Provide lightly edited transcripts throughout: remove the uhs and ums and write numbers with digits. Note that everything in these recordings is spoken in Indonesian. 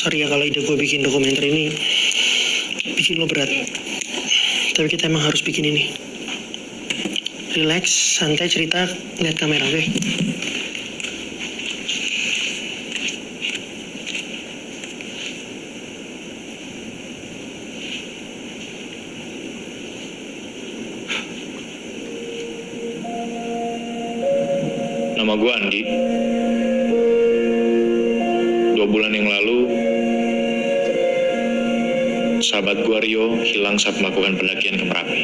Sorry ya kalau ide gue bikin dokumenter ini bikin lo berat. Tapi kita emang harus bikin ini. Relax, santai cerita, lihat kamera, oke? Nama gue Andi. 2 bulan yang lalu, sahabat gue Rio hilang saat melakukan pendakian ke Merapi.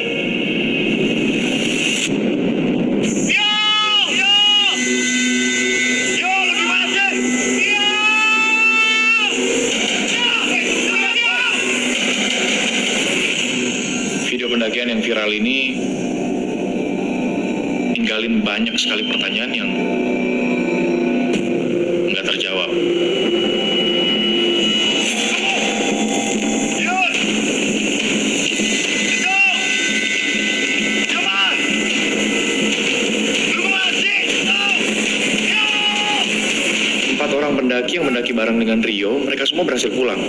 Video pendakian yang viral ini ninggalin banyak sekali pertanyaan yang nggak terjawab. Empat orang pendaki yang mendaki bareng dengan Rio, mereka semua berhasil pulang,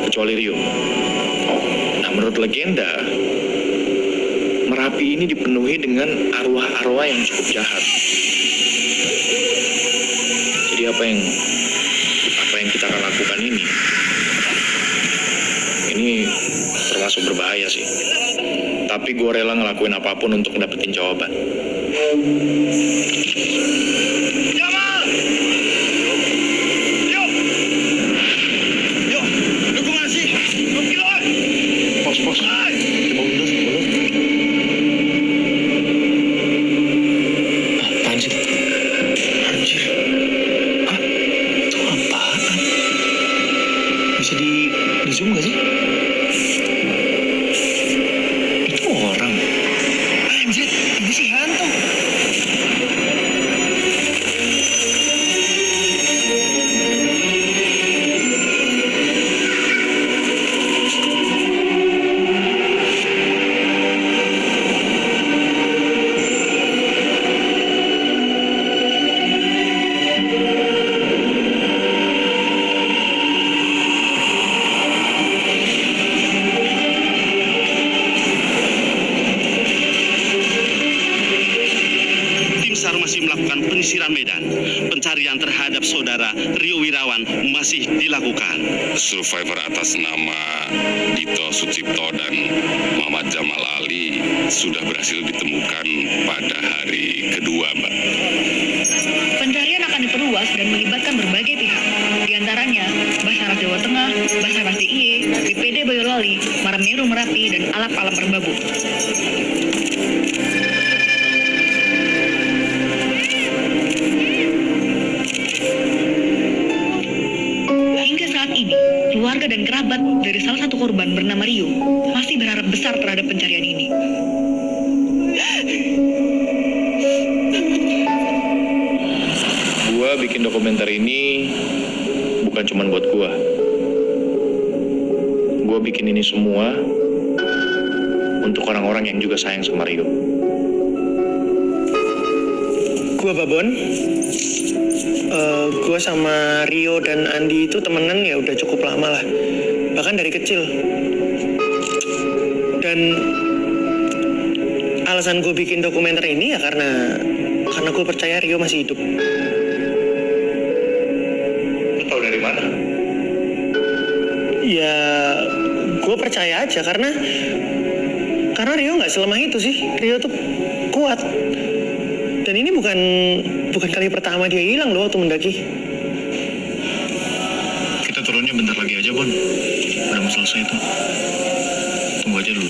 kecuali Rio. Nah, menurut legenda, Merapi ini dipenuhi dengan arwah-arwah yang cukup jahat. Jadi apa yang kita akan lakukan ini termasuk berbahaya sih. Tapi gue rela ngelakuin apapun untuk dapetin jawaban. Pos. Bisa di zoom gak sih? Itu orang. Anjir, ini sih hantu. Masih melakukan penyisiran medan. Pencarian terhadap saudara Rio Wirawan masih dilakukan. Survivor atas nama Dito Sucipto dan Muhammad Jamal Ali sudah berhasil ditemukan pada hari kedua, Mbak. Pencarian akan diperluas dan melibatkan berbagai pihak, di antaranya Basarnas Jawa Tengah, Basarnas DIY, BPD Boyolali, Marinir Merapi, dan Alap-Alap Merbabu. Hingga saat ini, keluarga dan kerabat dari salah satu korban bernama Rio masih berharap besar terhadap pencarian ini. Gua bikin dokumenter ini bukan cuma buat gua. Gua bikin ini semua untuk orang-orang yang juga sayang sama Rio. Gua Babon. Gue sama Rio dan Andi itu temenan ya udah cukup lama lah, bahkan dari kecil. Dan alasan gue bikin dokumenter ini ya karena gue percaya Rio masih hidup. Lu tahu dari mana? Ya gue percaya aja karena Rio nggak selemah itu sih. Rio tuh kuat. Dan ini bukan kali pertama dia hilang loh waktu mendaki. Kita turunnya bentar lagi aja, Bon. Udah mau selesai tuh. Tunggu aja dulu.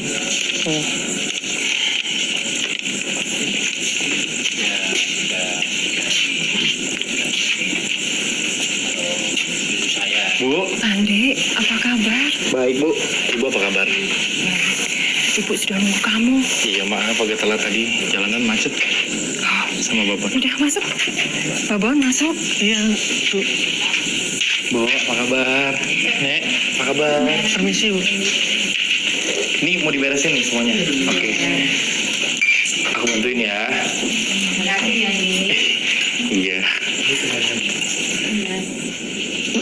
Bu. Andi, apa kabar? Baik, Bu. Ibu apa kabar? Ibu sudah nunggu kamu. Iya, maaf agak telat tadi. Jalanan macet. Sama Babon. Udah masuk. Babon masuk. Iya, tuh. Bu, apa kabar? Nek, apa kabar? Permisi, Bu. Ini mau diberesin nih semuanya. Oke. Aku bantuin ya. Makasih ya, Iya.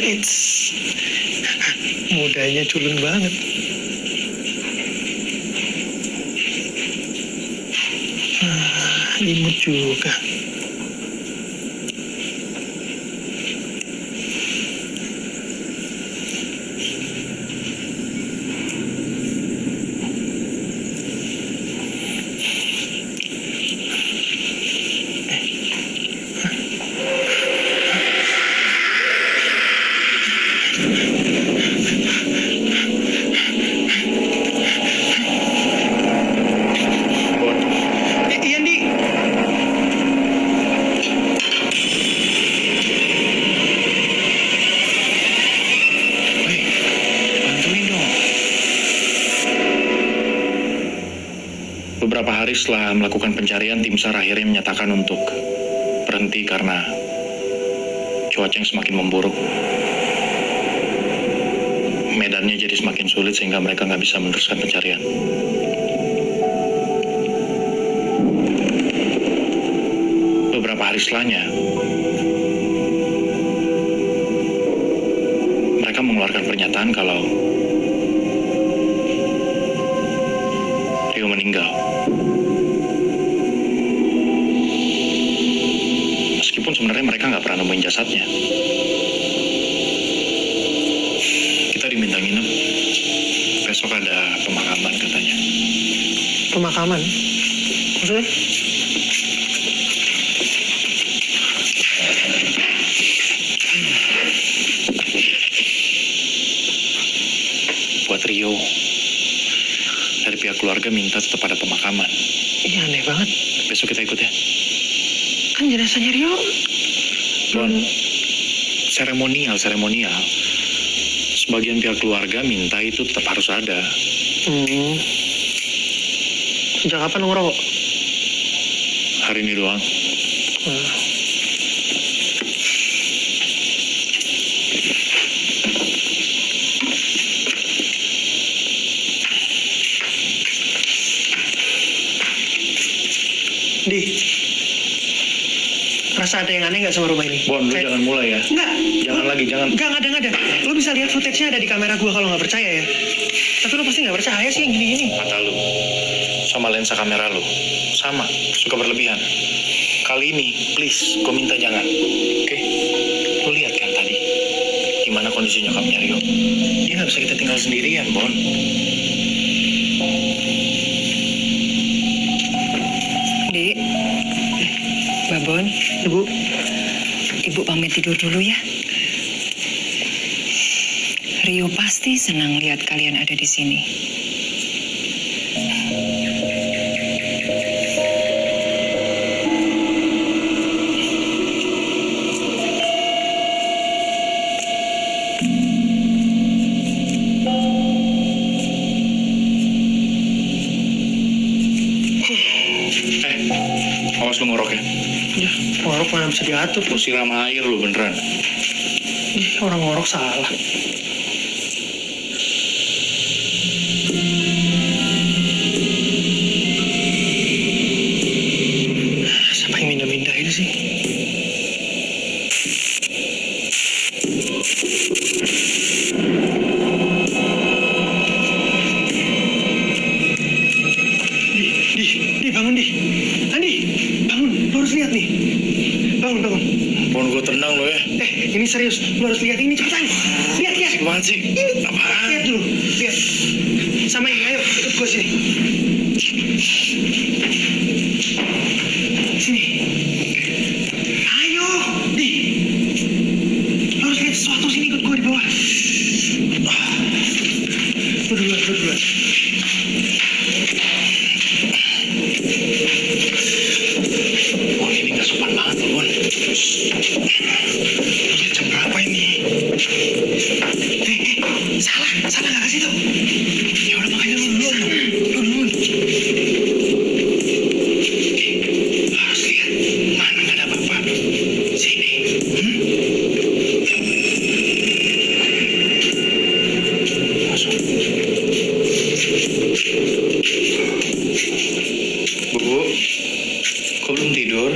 It's Nodanya culun banget. Imut juga. Ian, Di. Bantuin dong. Beberapa hari setelah melakukan pencarian, tim SAR akhirnya menyatakan untuk berhenti karena cuaca yang semakin memburuk. Medannya jadi semakin sulit sehingga mereka nggak bisa meneruskan pencarian. Beberapa hari setelahnya, mereka mengeluarkan pernyataan kalau Rio meninggal. Meskipun sebenarnya mereka nggak pernah nemuin jasadnya. Kita diminta nginep. Besok ada pemakaman katanya. Pemakaman? Maksudnya? Buat Rio. Dari pihak keluarga minta tetap ada pemakaman. Ini aneh banget. Besok kita ikut ya. Kan jenazahnya Rio. Bon, seremonial. Sebagian pihak keluarga minta itu tetap harus ada. Sejak kapan lo ngerokok? Hari ini doang. Di, rasa ada yang aneh nggak sama rumah ini? Bon, lu jangan mulai ya. Enggak. Jangan lagi, jangan. Enggak ada. Lo bisa lihat footage-nya ada di kamera gua kalau nggak percaya ya. Tapi lo pasti nggak percaya sih yang gini-gini. Mata lu sama lensa kamera lu sama, suka berlebihan. Kali ini, please, gue minta jangan. Oke? Lu lihat kan tadi gimana kondisi nyokapnya Rio. Dia nggak bisa kita tinggal sendirian, Bon. Dek, Babon, Ibu pamit tidur dulu ya. Rio pasti senang lihat kalian ada di sini. Awas lu ngorok ya. Ya, ngorok mana bisa diatur. Lu siram air lu beneran. Ih, orang ngorok salah. Siapa yang mindah-mindah ini sih? Di, bangun di. Andi, bangun. Lu harus lihat nih. Bangun. Bon, gue tenang lo ya. Ini serius. Lu harus lihat ini cepetan. Lihat. Apaan sih? Ini. Apaan? Lihat dulu. Lihat. Sama ini, ayo ikut gue sini. Sini. Ayo, Di. Lu harus lihat sesuatu sini, ikut gue di bawah. Lu duluan. Bon, ini gak sopan banget loh, Bon. Lihat jam berapa ini? Salah nggak kasih tau. Ya udah makanya lu duluan. Harus lihat. Mana gak ada apa-apa. Sini. Masuk. Bu, kok belum tidur?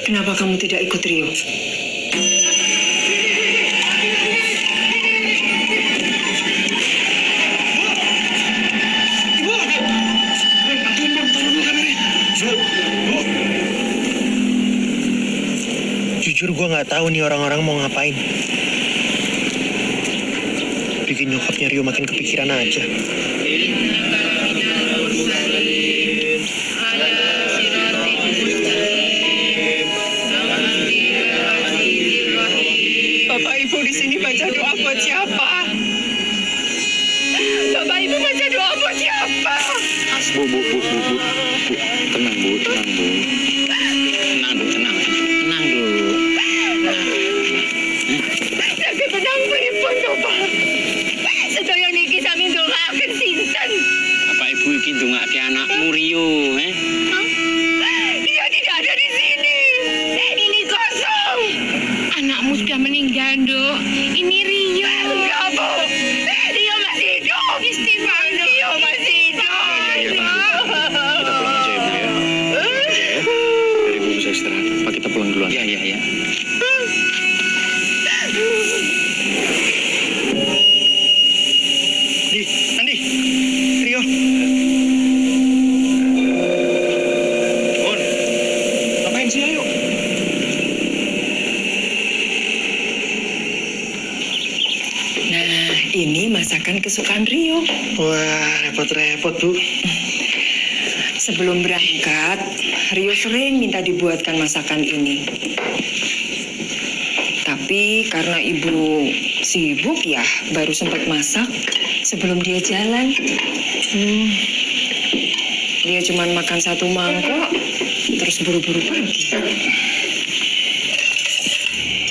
Kenapa kamu tidak ikut Rio? Jujur gue nggak tahu nih orang-orang mau ngapain. Bikin nyokapnya Rio makin kepikiran aja. Bapak Ibu di sini baca doa buat siapa? Bapak Ibu baca doa buat siapa? Bu. Tenang, Bu. Tenang, dulu. Jaga tenang pripun, Bapak. Sedaya niki sami ndongaaken sinten? Bapak Ibu iki ndongake anakmu Rio, Dia tidak ada di sini. Ini kosong. Anakmu sudah meninggal, Dok. Ini Rio. Enggak, Bu. Rio masih hidup. Istighfar, Dok. Rio masih hidup. Kita pulang aja ya, Bu ya. Dari Bu bisa istirahat. Pak, kita pulang duluan. Iya. Andi, Rio. Bun, ngapain sih, ayo? Nah, ini masakan kesukaan Rio. Wah, repot-repot, Bu. Sebelum berangkat, Rio sering minta dibuatkan masakan ini. Tapi karena ibu sibuk ya, baru sempat masak sebelum dia jalan. Dia cuma makan 1 mangkok, terus buru-buru pergi.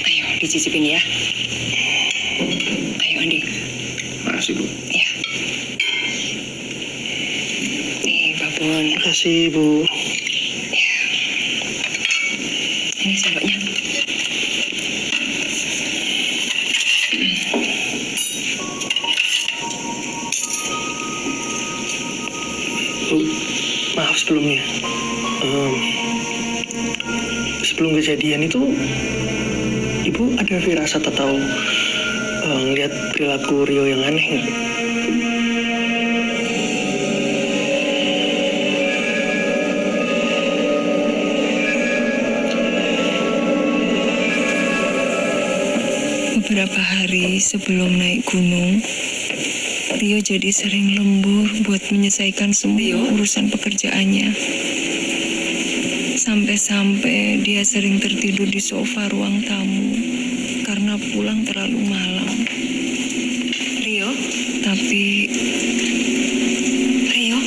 Ayo, dicicipin ya. Ayo, Andi. Makasih, Bu. Ya. Nih, Babon. Makasih, Bu. Ini sendoknya. Bu, maaf sebelumnya. Sebelum kejadian itu, Ibu ada firasat atau ngeliat perilaku Rio yang aneh nggak? Beberapa hari sebelum naik gunung, Rio jadi sering lembur buat menyelesaikan semua urusan pekerjaannya. Sampai-sampai dia sering tertidur di sofa ruang tamu karena pulang terlalu malam. Rio? Tapi... Rio?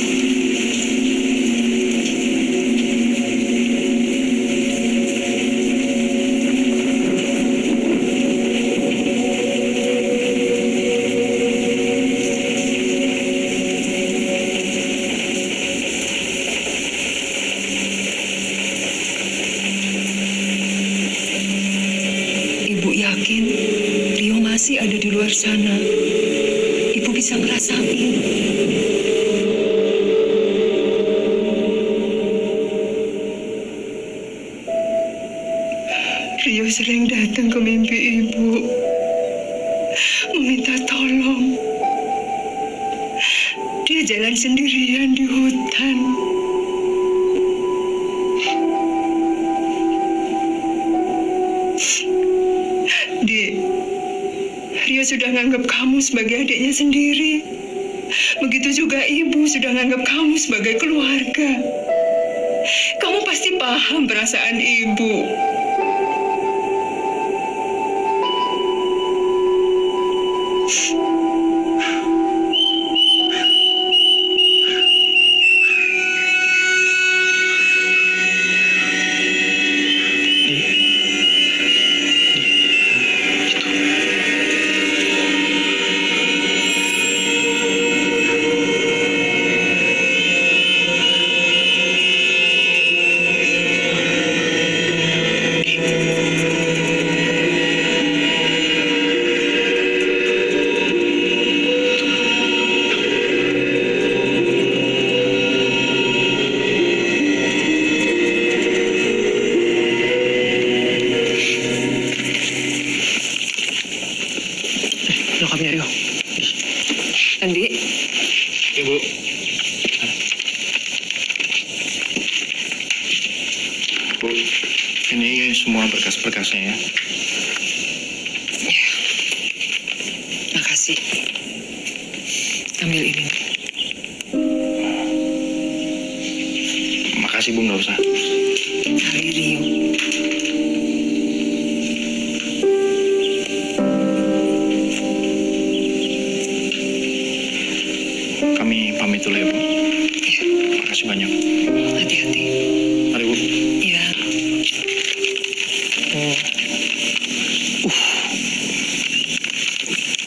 Ibu yakin Rio masih ada di luar sana. Ibu bisa ngerasain. Rio sering datang ke mimpi ibu, meminta tolong. Dia jalan sendirian di hutan. Rio sudah nganggap kamu sebagai adiknya sendiri. Begitu juga ibu sudah nganggap kamu sebagai keluarga. Kamu pasti paham perasaan ibu. Bu, ini semua berkas-berkasnya ya. Makasih. Ambil ini. Makasih Bu, nggak usah. Kali Rio. Kami pamit dulu ya Bu. Makasih banyak. Hati-hati. Mari Bu. Iya.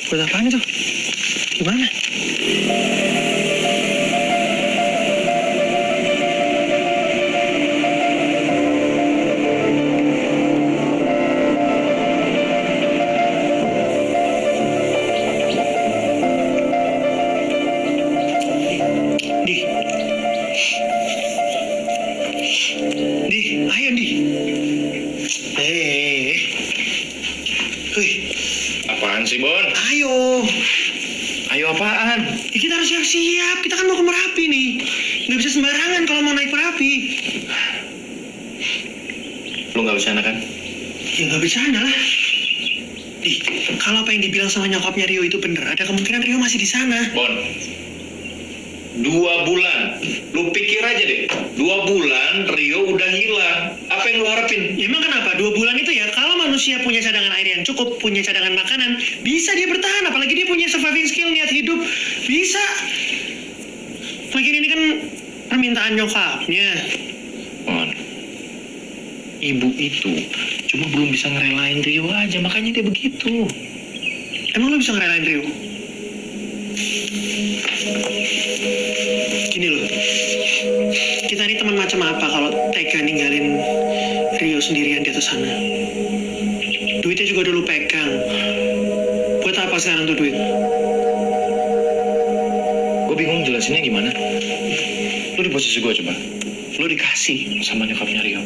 Buat apaan itu? Gimana? Di, ayo Di. Wih, Apaan sih, Bon? ayo. Ayo apaan? Ya, kita harus siap-siap. Kita kan mau ke Merapi nih. Nggak bisa sembarangan kalau mau naik Merapi. Lu nggak bercanda kan? Ya nggak bercanda lah. Di, kalau apa yang dibilang sama nyokapnya Rio itu bener, ada kemungkinan Rio masih di sana. Bon, 2 bulan. Lu pikir aja deh, 2 bulan Rio udah hilang. Apa yang lu harapin? Ya, emang kenapa? 2 bulan itu ya, kalau manusia punya cadangan air yang cukup, punya cadangan makanan, bisa dia bertahan. Apalagi dia punya surviving skill, niat hidup. Bisa. Lagian ini kan permintaan nyokapnya. Bon, ibu itu cuma belum bisa ngerelain Rio aja, makanya dia begitu. Emang lo bisa ngerelain Rio? Gini loh, kita ini teman macam apa kalau tega ninggalin Rio sendirian di atas sana? Duitnya juga dulu pegang. Buat apa sekarang tuh duit? Gue bingung jelasinnya gimana. Lu di posisi gue coba. Lu dikasih sama nyokapnya Rio.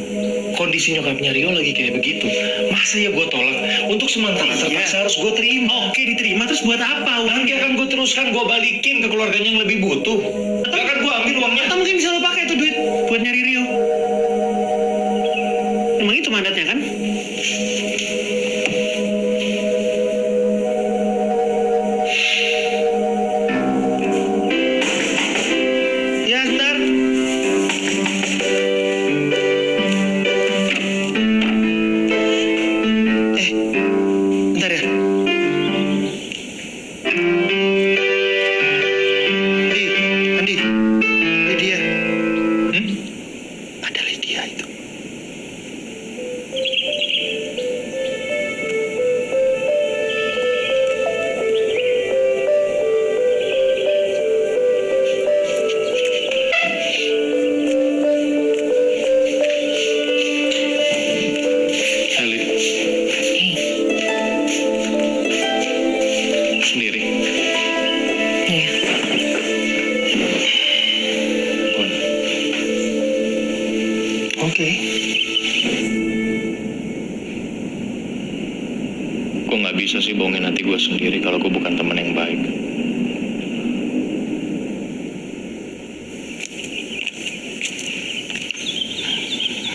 Kondisi nyokapnya Rio lagi kayak begitu. Masa ya gue tolak? Untuk sementara terpaksa harus gue terima. Oke, diterima, terus buat apa? Nanti akan gue teruskan, gue balikin ke keluarganya yang lebih butuh. Gak akan gue ambil uangnya. Atau mungkin bisa lo pakai tuh duit buat nyari Rio. Emang itu mandatnya kan? Ya, sebentar. Bentar ya. Andi, Lydia. Ada Lydia itu. Heli, sendiri. Iya. Bon, Oke. gue nggak bisa sih bohongin hati gue sendiri kalau gue bukan teman yang baik.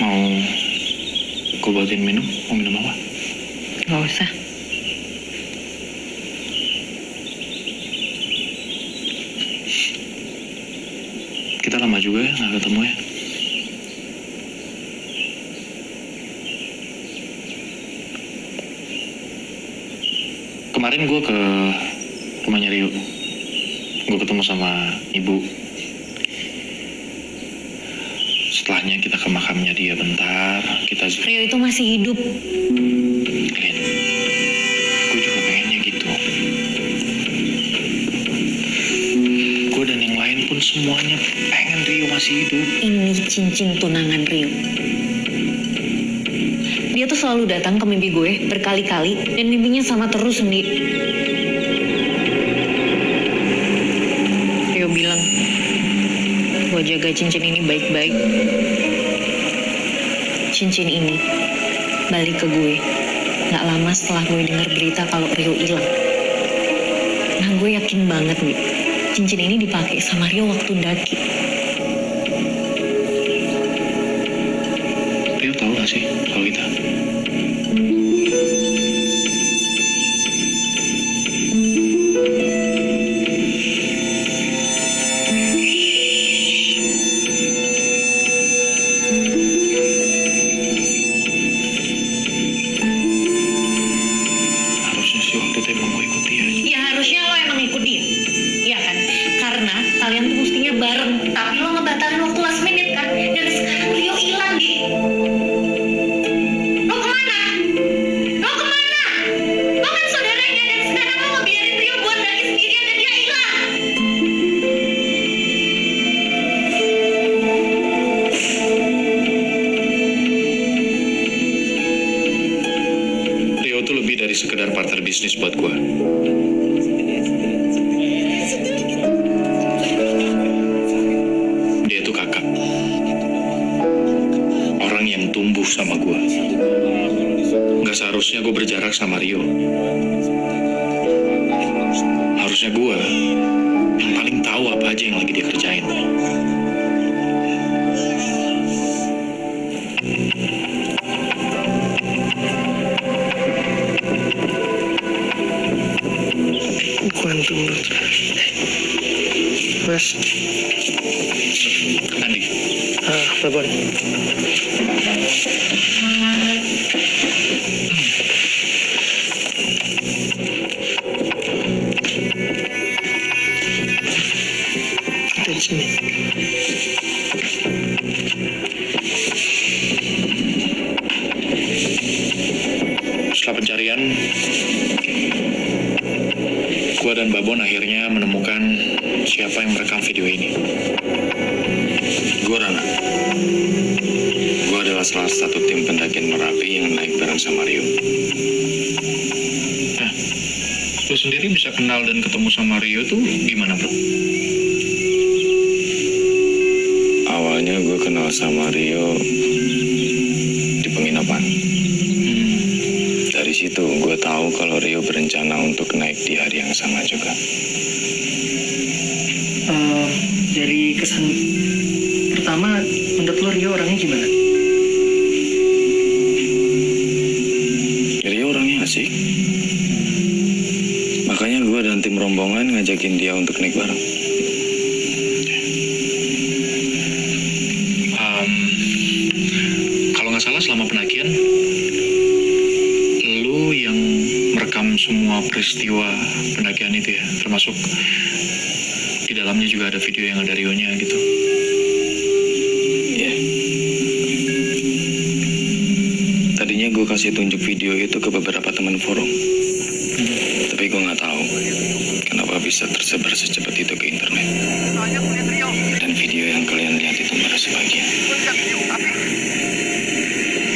Mau gue buatin minum? Mau minum apa? Nggak usah. Kita lama juga ya nggak ketemu ya. Kemarin gue ke rumahnya Rio. Gue ketemu sama ibu. Setelahnya kita ke makamnya dia bentar. Kita Rio itu masih hidup. Lin, gue juga pengennya gitu. Gue dan yang lain pun semuanya pengen Rio masih hidup. Ini cincin tunangan Rio. Dia tuh selalu datang ke mimpi gue berkali-kali dan mimpinya sama terus, Ndi. Rio bilang, gue jaga cincin ini baik-baik. Cincin ini balik ke gue gak lama setelah gue dengar berita kalau Rio hilang. Nah, gue yakin banget, Ndi, cincin ini dipakai sama Rio waktu daki. Rio tahu nggak sih kalau kita? Harusnya sih waktu itu emang gue ikut dia. Ya harusnya lo emang ikut dia. Iya kan? Karena kalian tuh mestinya bareng. Tapi lo ngebatalin waktu last minute kan? Dan sekarang Rio hilang, Di. Lo kemana? Lo kemana? Lo kan saudaranya dan sekarang lo ngebiarin Rio buat lagi sendirian dan dia hilang. Rio tuh lebih dari sekedar partner bisnis buat gue. Dia tuh kakak. Orang yang tumbuh sama gue. Gak seharusnya gue berjarak sama Rio. Harusnya gue yang paling tahu apa aja yang lagi dia kerjain. Kuantum menurut Mas. Andi, Babon. Kita di sini. setelah pencarian, gue dan Babon akhirnya menemukan siapa yang merekam video ini. Gue Rana. Gue adalah salah satu tim pendakian Merapi yang naik bareng sama Rio. Nah, lu sendiri bisa kenal dan ketemu sama Rio tuh gimana, bro? Awalnya gue kenal sama Rio di penginapan. Dari situ gue tahu kalau Rio berencana untuk naik di hari yang sama juga. Dari kesan pertama, menurut lo Rio orangnya gimana? Rio orangnya asik. Makanya gue dan tim rombongan ngajakin dia untuk naik bareng. Kalau nggak salah selama pendakian, lu yang merekam semua peristiwa pendakian itu ya, termasuk di dalamnya juga ada video yang ada Rio-nya gitu. Iya. Tadinya gue kasih tunjuk video itu ke beberapa teman forum. Tapi gue nggak tahu kenapa bisa tersebar secepat itu ke internet. Dan video yang kalian lihat itu baru sebagian.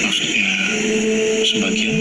Maksudnya sebagian?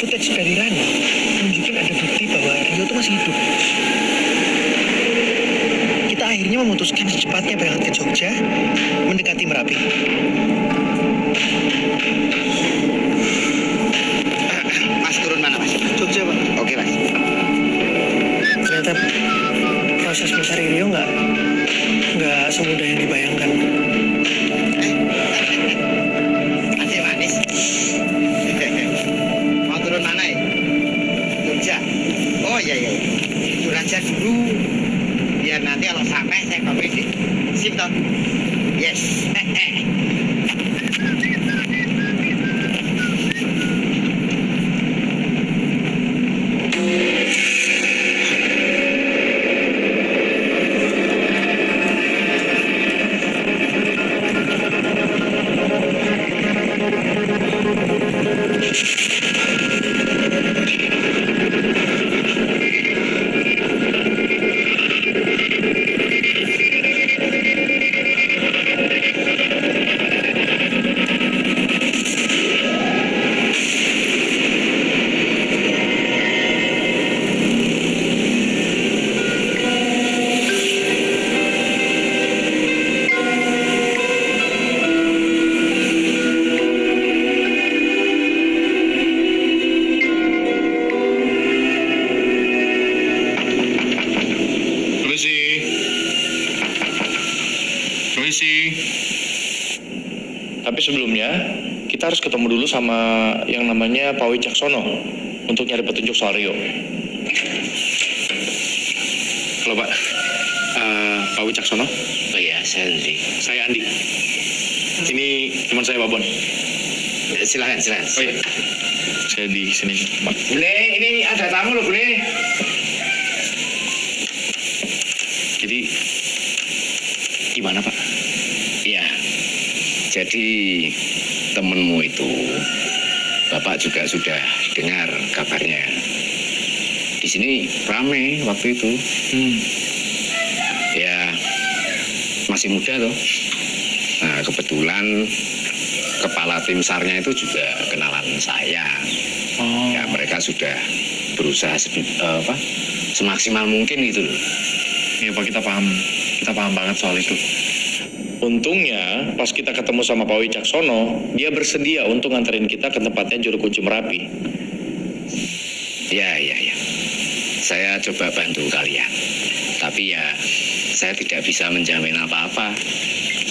Footage dari Rani nunjukin ada bukti bahwa Rio tuh masih hidup. Kita akhirnya memutuskan secepatnya berangkat ke Jogja, mendekati Merapi. Mas turun mana, Mas? Jogja, Pak. Oke, Mas. Ternyata proses mencari Rio nggak semudah yang dibayangkan. Masih manis. Mau turun mana ya? Jogja. Oh iya. Turun aja dulu. Biar nanti kalau sampai saya kopi di sip toh. Yes. Tapi sebelumnya, kita harus ketemu dulu sama yang namanya Pak Wicaksono untuk nyari petunjuk soal Rio. Halo Pak, Pak Wicaksono? Oh iya, saya Andi. Saya Andi. Ini teman saya Babon. Silakan. Oh iya, saya di sini Pak. Bune, ini ada tamu loh Bune. Jadi, gimana Pak? Iya, jadi temenmu itu, Bapak juga sudah dengar kabarnya. Di sini rame waktu itu. Ya, masih muda tuh. Nah, kebetulan kepala tim SAR-nya itu juga kenalan saya. Ya, mereka sudah berusaha semaksimal mungkin gitu loh. Iya Pak, kita paham banget soal itu. Untungnya pas kita ketemu sama Pak Wicaksono, dia bersedia untuk nganterin kita ke tempatnya Juru Kunci Merapi. Ya. Saya coba bantu kalian. Tapi ya, saya tidak bisa menjamin apa-apa.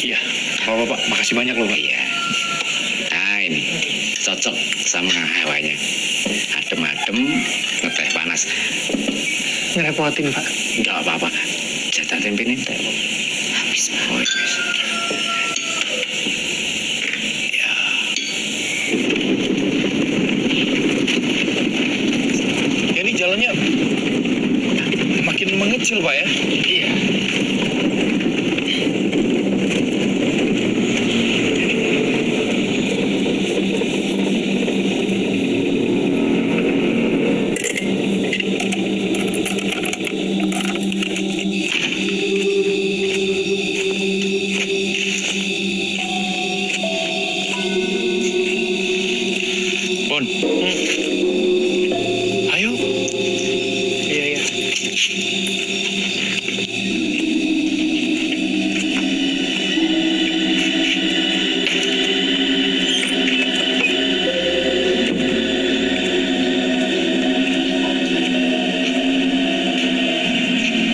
Iya, Pak, makasih banyak loh Pak. Iya. Nah ini, cocok sama hawanya. Adem-adem, ngeteh panas. Ngerepotin, Pak. Enggak apa-apa. Jatah tempe ini enggak apa. Habis, Pak. Oh, habis. Ya. Ini jalannya makin mengecil Pak ya? Iya. Bon. Ayo. Iya.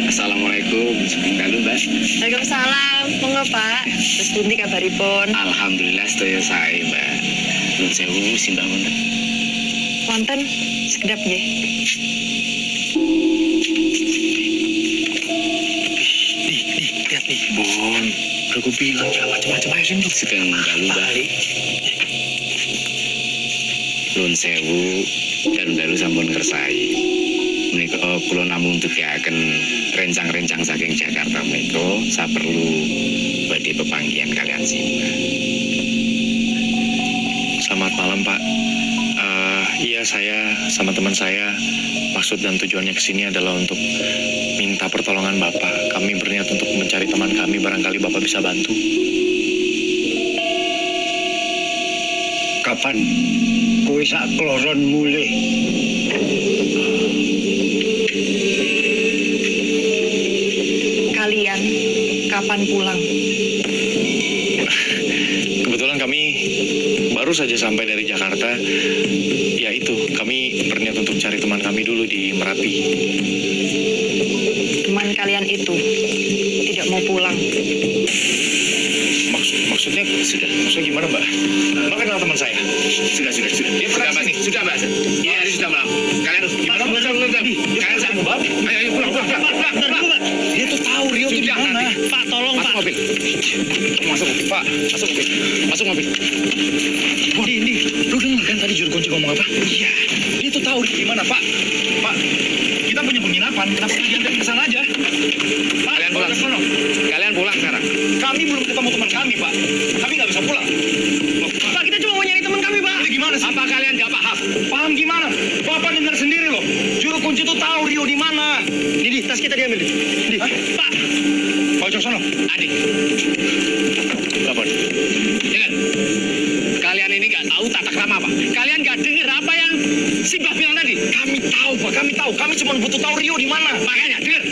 Assalamualaikum. Halo, Mbak. Waalaikumsalam. Monggo, Pak. Terus pundi kabaripun? Alhamdulillah sedaya sae, Mbak. Nuwun sewu simbah wonten. Wonten sekedap nggih. Nih, lihat nih, Bon. Udah gue bilang jangan macam-macam, ayo sini. Sugeng dalu, Mbak. Nuwun sewu dalu-dalu sampun kersai. Menika kula namung tukiaken rencang-rencang saking Jakarta menika saperlu badhe pepanggihan kalian simbah. Selamat malam Pak. Iya, saya sama teman saya maksud dan tujuannya ke sini adalah untuk minta pertolongan Bapak. Kami berniat untuk mencari teman kami, barangkali Bapak bisa bantu. Kapan kowe sak kloron mulih? Kalian kapan pulang? Kebetulan kami baru saja sampai dari Jakarta. Ya itu, kami berniat untuk cari teman kami dulu di Merapi. Teman kalian itu tidak mau pulang. Maksudnya gimana Mbak? Mbak kenal teman saya? Sudah. Dia pernah sini. Sudah, Mbak. Ini hari sudah malam. Kalian harus gimana? Kalian saya Mbak. Ayo pulang. Dia tuh tahu Rio di mana. Pak, tolong Pak. Mobil. Masuk mobil. Di, lu denger kan tadi Juru Kunci ngomong apa? Iya, dia tuh tahu di mana Pak. Pak, kita punya penginapan, kenapa nggak diantar ke sana aja? Pak, Kalian pulang sekarang. kami belum ketemu teman kami Pak. Kami nggak bisa pulang. Loh, Pak, kita cuma mau nyari teman kami, Pak. ini gimana sih? Apa kalian tidak paham? Paham gimana? Bapak dengar sendiri loh. Juru Kunci tuh tahu Rio di mana. Di tas kita diambil. Di. Pak. Pak Wicaksono. Adik, Bapak. dengar. Kalian ini nggak tahu tata krama apa? Kalian nggak dengar apa yang Simbah bilang tadi? Kami tahu Pak, kami tahu. Kami cuma butuh tahu Rio di mana. Makanya dengar.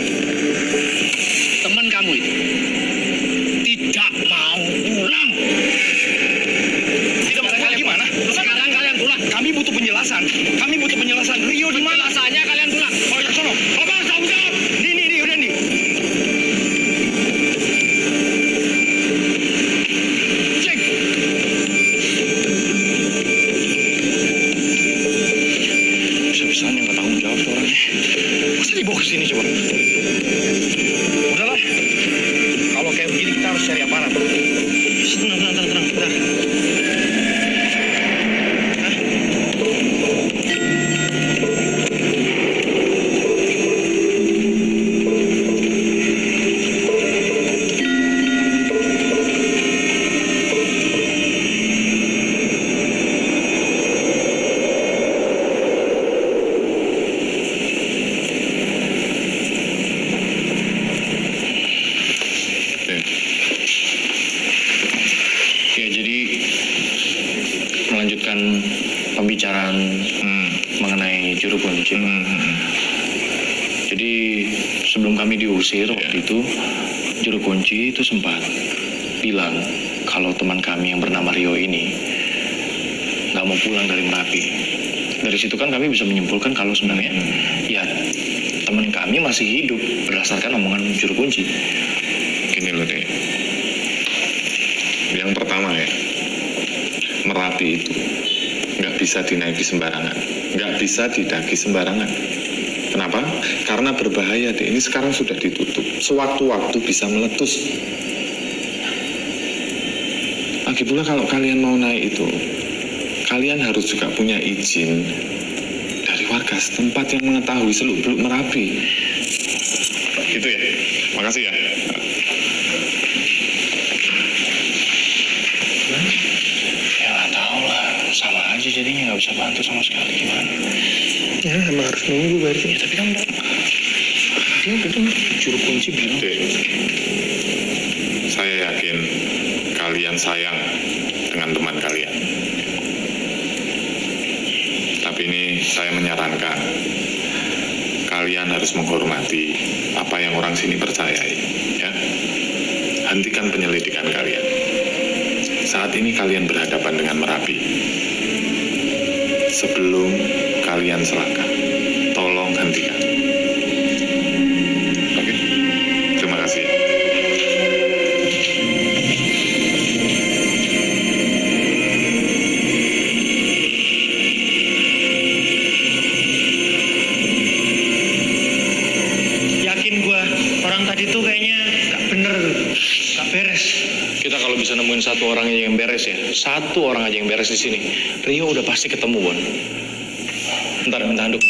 Teman kamu itu tidak mau pulang. Tidak mau pulang gimana? Sekarang kalian pulang. Kami butuh penjelasan. Rio di mana? Penjelasannya kalian pulang. Pak Wicaksono. Apa tanggung jawab? Di, udah nih. Cek. dibawa ke sini coba? Udahlah. Kalau kayak begini kita harus cari aparat. Tenang, bentar. Ya, jadi melanjutkan pembicaraan mengenai juru kunci. Jadi sebelum kami diusir waktu itu, juru kunci itu sempat bilang kalau teman kami yang bernama Rio ini nggak mau pulang dari Merapi. Dari situ kan kami bisa menyimpulkan kalau sebenarnya ya teman kami masih hidup berdasarkan omongan juru kunci. Gini loh deh, yang pertama ya, Merapi itu nggak bisa dinaiki sembarangan, nggak bisa didaki sembarangan. Kenapa? Karena berbahaya deh. Ini sekarang sudah ditutup, sewaktu-waktu bisa meletus. Lagi pula kalau kalian mau naik itu, kalian harus juga punya izin dari warga setempat yang mengetahui seluk-beluk Merapi. Gitu ya. Makasih ya. Ya nggak tahu lah, sama aja jadinya nggak bisa bantu sama sekali gimana. Ya emang harus nunggu berarti. Ya tapi kan dia udah tuh juru kunci bilang. Dek, saya yakin kalian sayang dengan teman kalian. Tapi ini saya menyarankan kalian harus menghormati apa yang orang sini percayai, ya. Hentikan penyelidikan kalian. Saat ini kalian berhadapan dengan Merapi. Sebelum kalian selangkah, tolong hentikan. Oke? Terima kasih. Yakin gua orang tadi tuh kayaknya nggak bener, nggak beres. Kita kalau bisa nemuin satu orang aja yang beres ya, satu orang aja yang beres di sini, Rio udah pasti ketemu, Bon. Ntar minta handuk.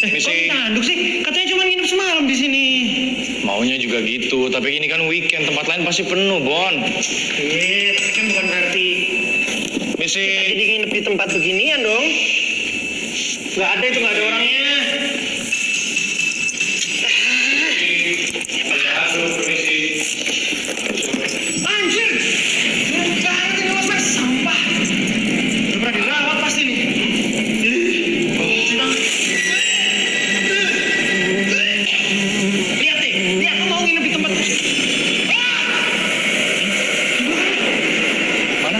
Kok minta handuk sih? Katanya cuma nginep semalam di sini. Maunya juga gitu, tapi ini kan weekend, tempat lain pasti penuh, Bon. Iya, tapi kan bukan berarti Misi. kita jadi nginep di tempat beginian dong. Nggak ada itu, nggak ada orangnya. Anjir! Jangan ini mas, sampah. Udah pernah dirawat pasti nih. Lihat deh, lihat lu mau nginep di tempat. Mana?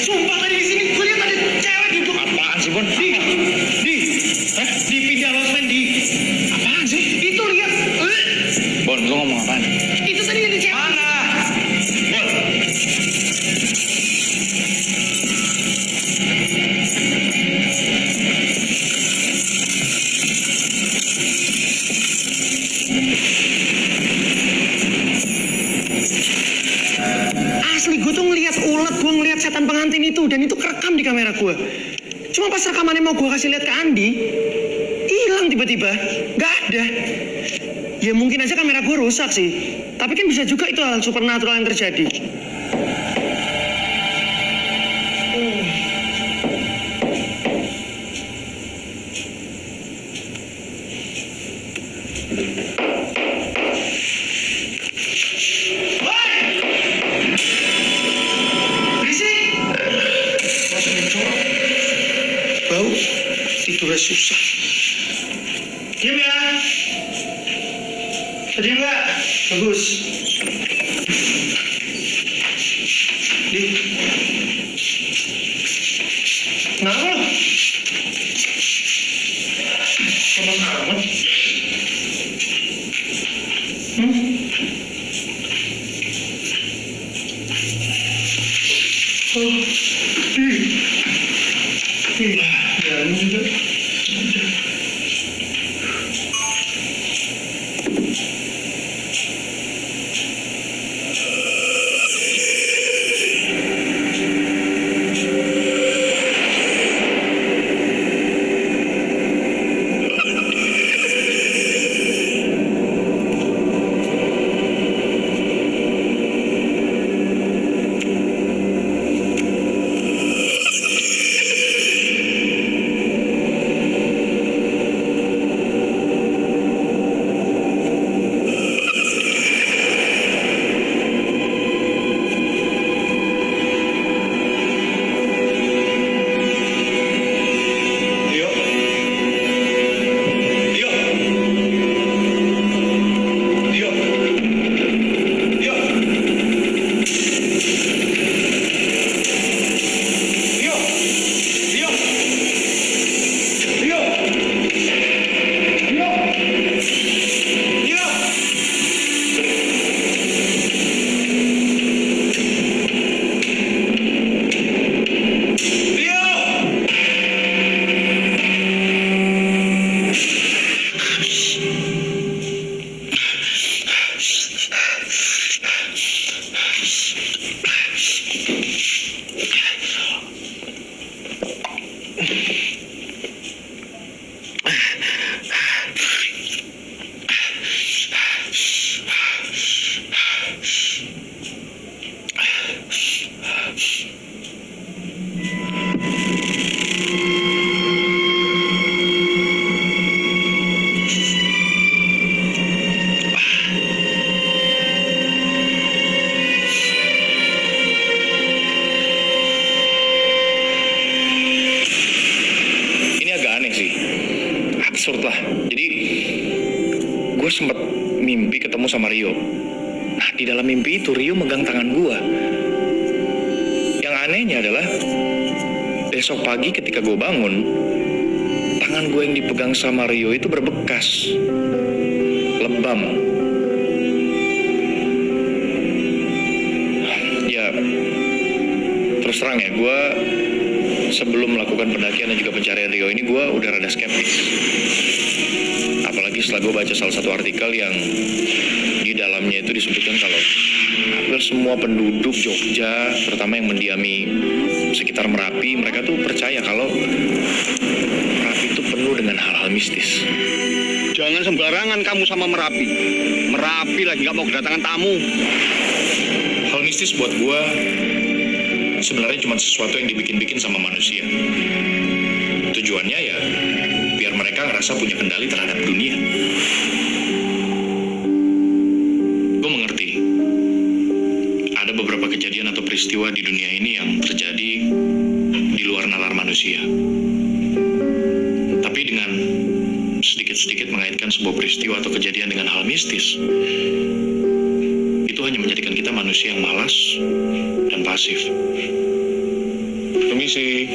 Sumpah tadi di sini gue lihat ada cewek duduk. Apaan sih, Bon? Di pindah losmen di. Apaan sih? Itu lihat. Bon, lu ngomong apaan? Itu tadi ada cewek. Mana? Bon. Asli gue tuh ngelihat ulat, gue ngelihat setan pengantin itu dan itu kerekam di kamera gue. Cuma pas rekamannya mau gue kasih lihat ke Andi, hilang tiba-tiba, nggak ada. Ya mungkin aja kamera gue rusak sih, tapi kan bisa juga itu hal supernatural yang terjadi. Berisik! Masuk muncul. Bau, tidurnya susah. Diam ya. Diam nggak? Bagus. Di. Kenapa lo? Lemas amat. Oh, ya ini juga. lah. Jadi gue sempet mimpi ketemu sama Rio. Nah, di dalam mimpi itu Rio megang tangan gue. Yang anehnya adalah besok pagi ketika gue bangun, tangan gue yang dipegang sama Rio itu berbekas, lebam. Ya, terus terang ya, gue sebelum melakukan pendakian dan juga pencarian Rio ini, gue udah rada skeptis. Apalagi setelah gue baca salah satu artikel yang di dalamnya itu disebutkan kalau hampir semua penduduk Jogja, terutama yang mendiami sekitar Merapi, mereka tuh percaya kalau Merapi itu penuh dengan hal-hal mistis. Jangan sembarangan kamu sama Merapi. Merapi lagi nggak mau kedatangan tamu. Hal mistis buat gue sebenarnya cuma sesuatu yang dibikin-bikin sama manusia. Tujuannya ya biar mereka ngerasa punya kendali terhadap dunia. Gue mengerti ada beberapa kejadian atau peristiwa di dunia ini yang terjadi di luar nalar manusia. Tapi dengan sedikit-sedikit mengaitkan sebuah peristiwa atau kejadian dengan hal mistis, itu hanya menjadikan kita manusia yang malas dan pasif. Permisi.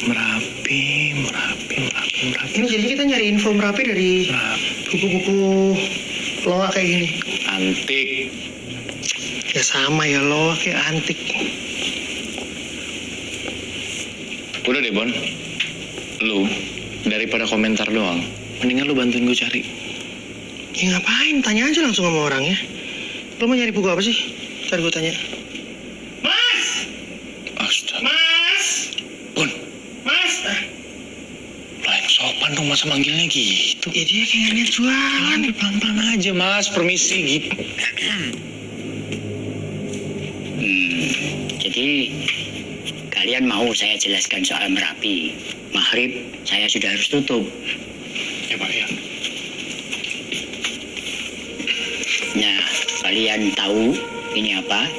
Merapi. Ini jadi kita nyari info Merapi dari buku-buku loak kayak gini. Antik. Ya sama ya, loak kayak antik. Udah deh, Bon. Lu, daripada komentar doang, mendingan lu bantuin gue cari. Ya ngapain? Tanya aja langsung sama orangnya. Lo mau nyari buku apa sih? Ntar gue tanya. Mas! Astaga. Mas! Bon, Mas! lo yang sopan dong masa manggilnya gitu. Ya dia kayak niat jualan. Pelan-pelan aja, Mas. Permisi gitu. Jadi kalian mau saya jelaskan soal Merapi? Maghrib saya sudah harus tutup. Ya, Pak, ya. Nah, kalian tahu ini apa?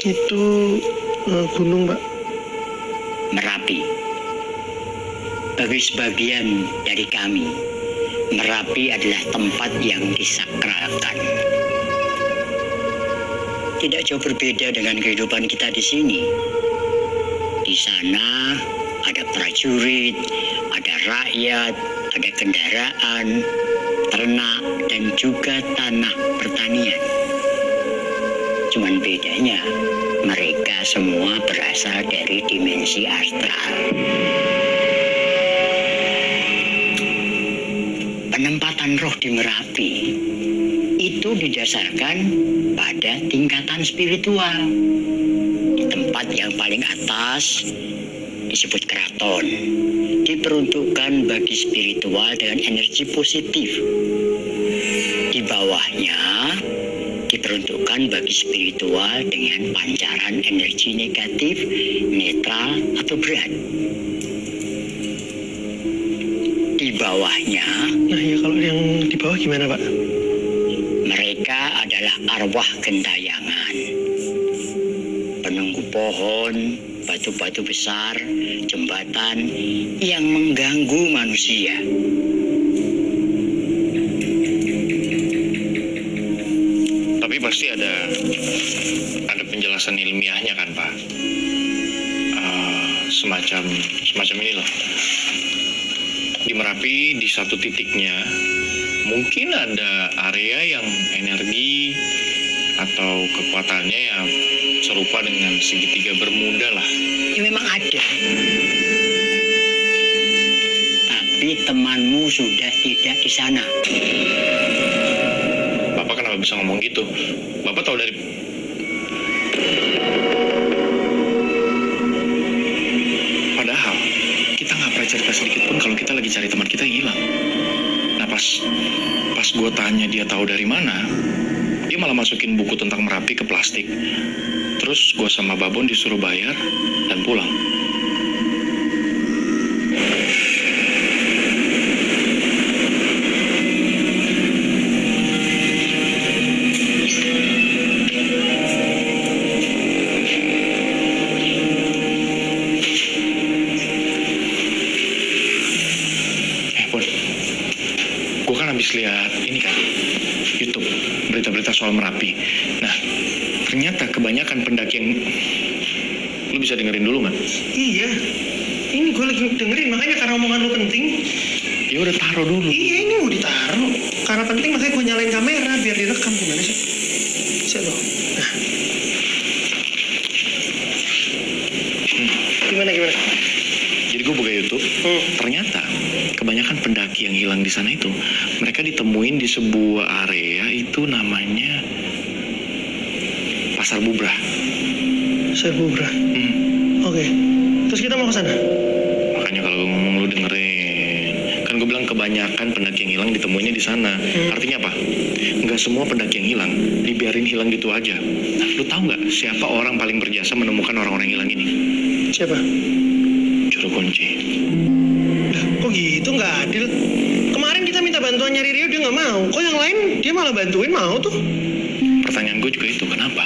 Itu gunung, Pak. Merapi. Bagi sebagian dari kami, Merapi adalah tempat yang disakralkan. Tidak jauh berbeda dengan kehidupan kita di sini. Di sana ada prajurit, ada rakyat, ada kendaraan, ternak, dan juga tanah pertanian. Cuman bedanya, mereka semua berasal dari dimensi astral. Penempatan roh di Merapi itu didasarkan pada tingkatan spiritual. Di tempat yang paling atas disebut keraton, diperuntukkan bagi spiritual dengan energi positif. Di bawahnya diperuntukkan bagi spiritual dengan pancaran energi negatif, netral, atau berat. Di bawahnya, Nah ya kalau yang di bawah gimana, Pak? mereka adalah arwah gentayangan, penunggu pohon, batu-batu besar, jembatan yang mengganggu manusia. Tapi pasti ada penjelasan ilmiahnya kan, Pak? Semacam ini loh. Di Merapi di satu titiknya mungkin ada area yang energi atau kekuatannya yang serupa dengan segitiga Bermuda lah. Ya memang ada. Tapi temanmu sudah tidak di sana. Bapak kenapa bisa ngomong gitu? Bapak tahu dari... Padahal kita nggak pernah cerita sedikit pun kalau kita lagi cari teman kita yang hilang. Nah pas gue tanya dia tahu dari mana, dia malah masukin buku tentang Merapi ke plastik. Terus gue sama Babon disuruh bayar dan pulang. habis lihat ini kan, YouTube, berita-berita soal Merapi. Nah, ternyata kebanyakan pendaki yang... Lu bisa dengerin dulu nggak? Iya. Ini gue lagi dengerin, makanya karena omongan lu penting. Ya udah taruh dulu. Iya, ini mau ditaruh. Karena penting makanya gue nyalain kamera biar direkam. Gimana sih? Bisa dong. Nah. Gimana? Jadi gue buka YouTube, ternyata kebanyakan pendaki yang hilang di sana itu, mereka ditemuin di sebuah area itu namanya Pasar Bubrah. Pasar Bubrah. Oke. Terus kita mau ke sana? Makanya kalau gue ngomong lu dengerin. Kan gue bilang kebanyakan pendaki yang hilang ditemuinya di sana. Artinya apa? Nggak semua pendaki yang hilang dibiarin hilang gitu aja. Nah, lu tahu nggak siapa orang paling berjasa menemukan orang-orang hilang ini? Siapa? Juru kunci. Lah, kok gitu, nggak adil? Kemarin kita minta bantuan nyari Rio, dia nggak mau. Kok yang lain dia malah bantuin, mau tuh? Pertanyaan gue juga itu, kenapa?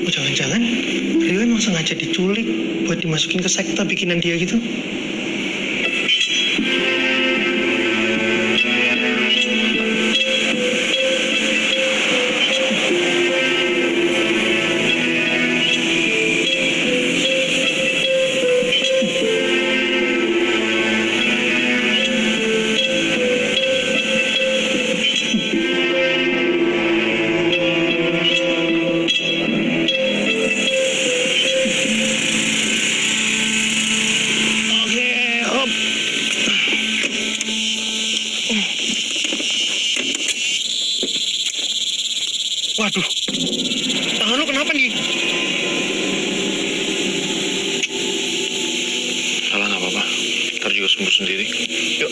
Oh, jangan-jangan Rio emang sengaja diculik buat dimasukin ke sekte bikinan dia gitu? Waduh, tangan lu kenapa nih? Salah nggak apa-apa, ntar juga sembuh sendiri. Yuk.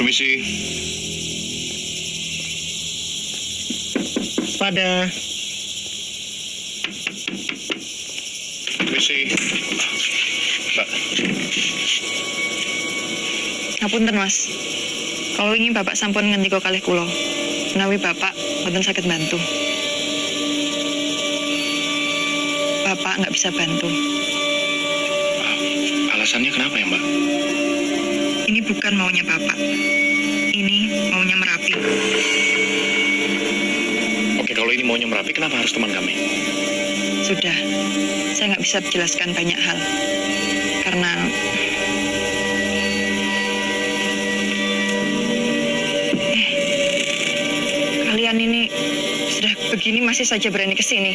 Permisi. Pada Permisi. Mbak. Ngapunten Mas. Kalau ini Bapak sampun ngendika kalih kula. Menawi Bapak mboten saged bantu. Bapak nggak bisa bantu. Alasannya kenapa ya, Mbak? Ini bukan maunya Bapak. Ini maunya Merapi. Oke, kalau ini maunya Merapi, kenapa harus teman kami? Sudah, saya nggak bisa menjelaskan banyak hal. Karena kalian ini sudah begini masih saja berani ke sini.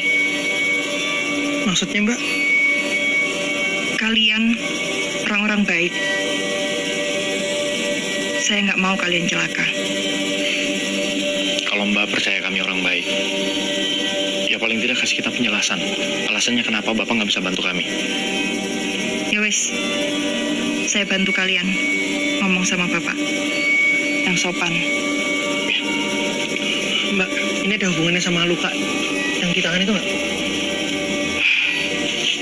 maksudnya Mbak? Kalian orang-orang baik. Saya nggak mau kalian celaka. Kalau Mbak percaya kami orang baik, ya paling tidak kasih kita penjelasan. Alasannya kenapa Bapak nggak bisa bantu kami. Ya wes, saya bantu kalian ngomong sama Bapak yang sopan. Mbak, ini ada hubungannya sama luka yang di tangan itu nggak?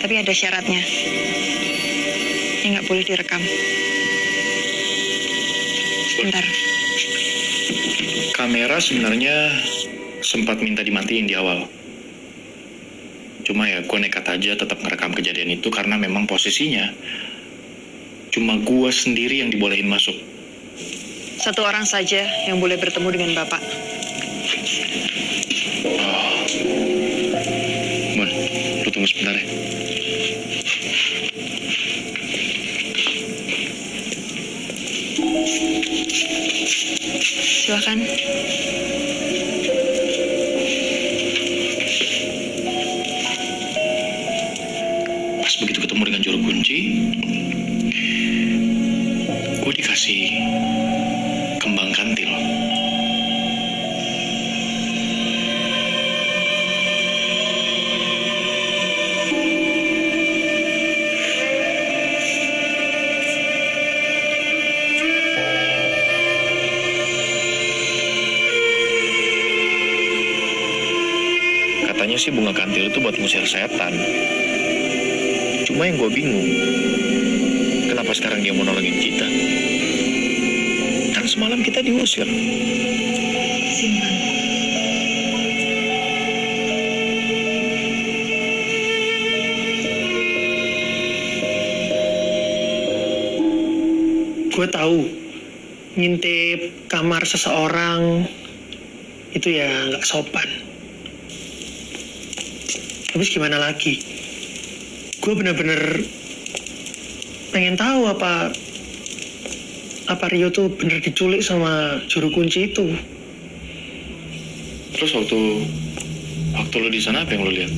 Tapi ada syaratnya. Ini nggak boleh direkam. Sebentar. Kamera sebenarnya sempat minta dimatiin di awal. Cuma ya gue nekat aja tetap ngerekam kejadian itu karena memang posisinya cuma gue sendiri yang dibolehin masuk. Satu orang saja yang boleh bertemu dengan Bapak. Mon, lu tunggu sebentar ya. Silakan. Pas begitu ketemu dengan juru kunci, gue dikasih kembang kantil. Katanya sih bunga kantil itu buat ngusir setan. Cuma yang gue bingung, kenapa sekarang dia mau nolongin kita? Kan semalam kita diusir. Simpan. Gue tahu ngintip kamar seseorang itu ya nggak sopan. Tapi gimana lagi? Gue bener-bener pengen tahu apa Rio tuh bener diculik sama juru kunci itu. Terus waktu lo di sana apa yang lo lihat?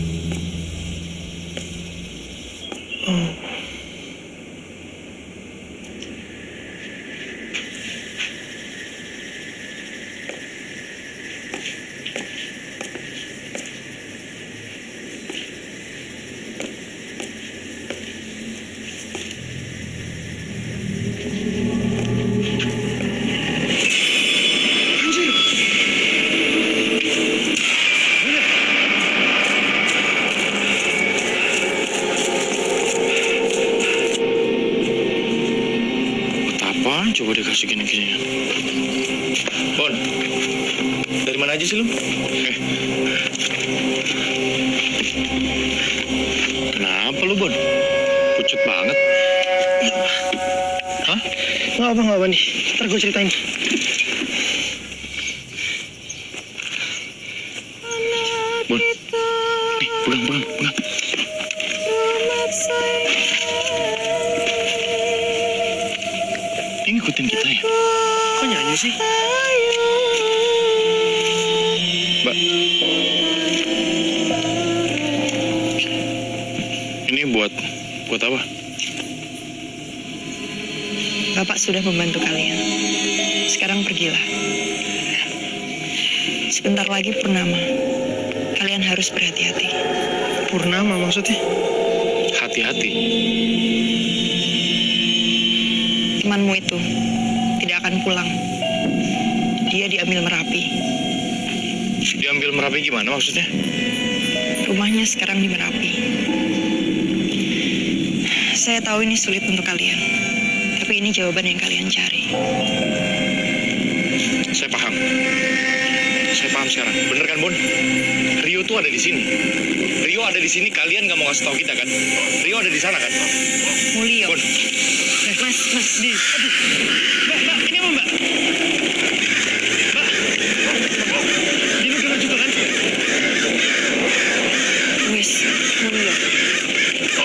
Oh. Coba dia kasih gini-ginian. Bon, dari mana aja sih lu? Kenapa lu, Bon? Pucet banget. Hah? Nggak apa nih. Ntar gue ceritain. Bon, nih, pegang. Ini ngikutin kita ya? Kok nyanyi sih? Mbak. Ini buat apa? Bapak sudah membantu kalian. Sekarang pergilah. Sebentar lagi purnama. Kalian harus berhati-hati. Purnama maksudnya? Hati-hati. Temanmu itu tidak akan pulang. Dia diambil Merapi. Diambil Merapi gimana maksudnya? Rumahnya sekarang di Merapi. Saya tahu ini sulit untuk kalian, tapi ini jawaban yang kalian cari. Saya paham sekarang. Bener kan, Bon? Rio tuh ada di sini. Rio ada di sini, kalian nggak mau ngasih tahu kita kan? Rio ada di sana kan? Mulio. Bon. Mas. Aduh. Mbak, ini apa, Mbak? Mbak. Dino juga kan? Wis, Mulio.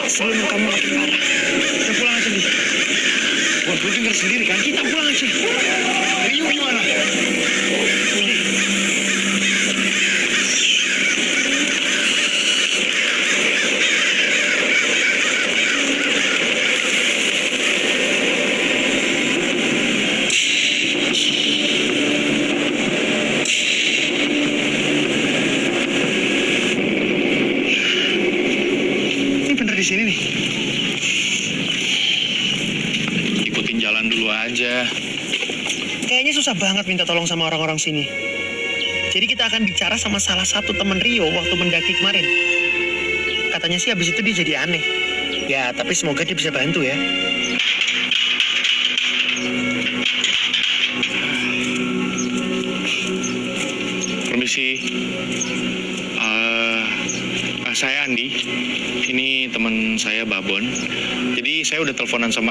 Sebelum kamu makin parah. Kita pulang aja, Di. Bon, lu denger sendiri kan? Kita pulang aja. Rio gimana? Di sini nih. Ikutin jalan dulu aja. Kayaknya susah banget minta tolong sama orang-orang sini. Jadi kita akan bicara sama salah satu teman Rio waktu mendaki kemarin. Katanya sih habis itu dia jadi aneh. Ya, tapi semoga dia bisa bantu ya. Permisi. Saya Andi. Ini teman saya Babon. Jadi saya udah teleponan sama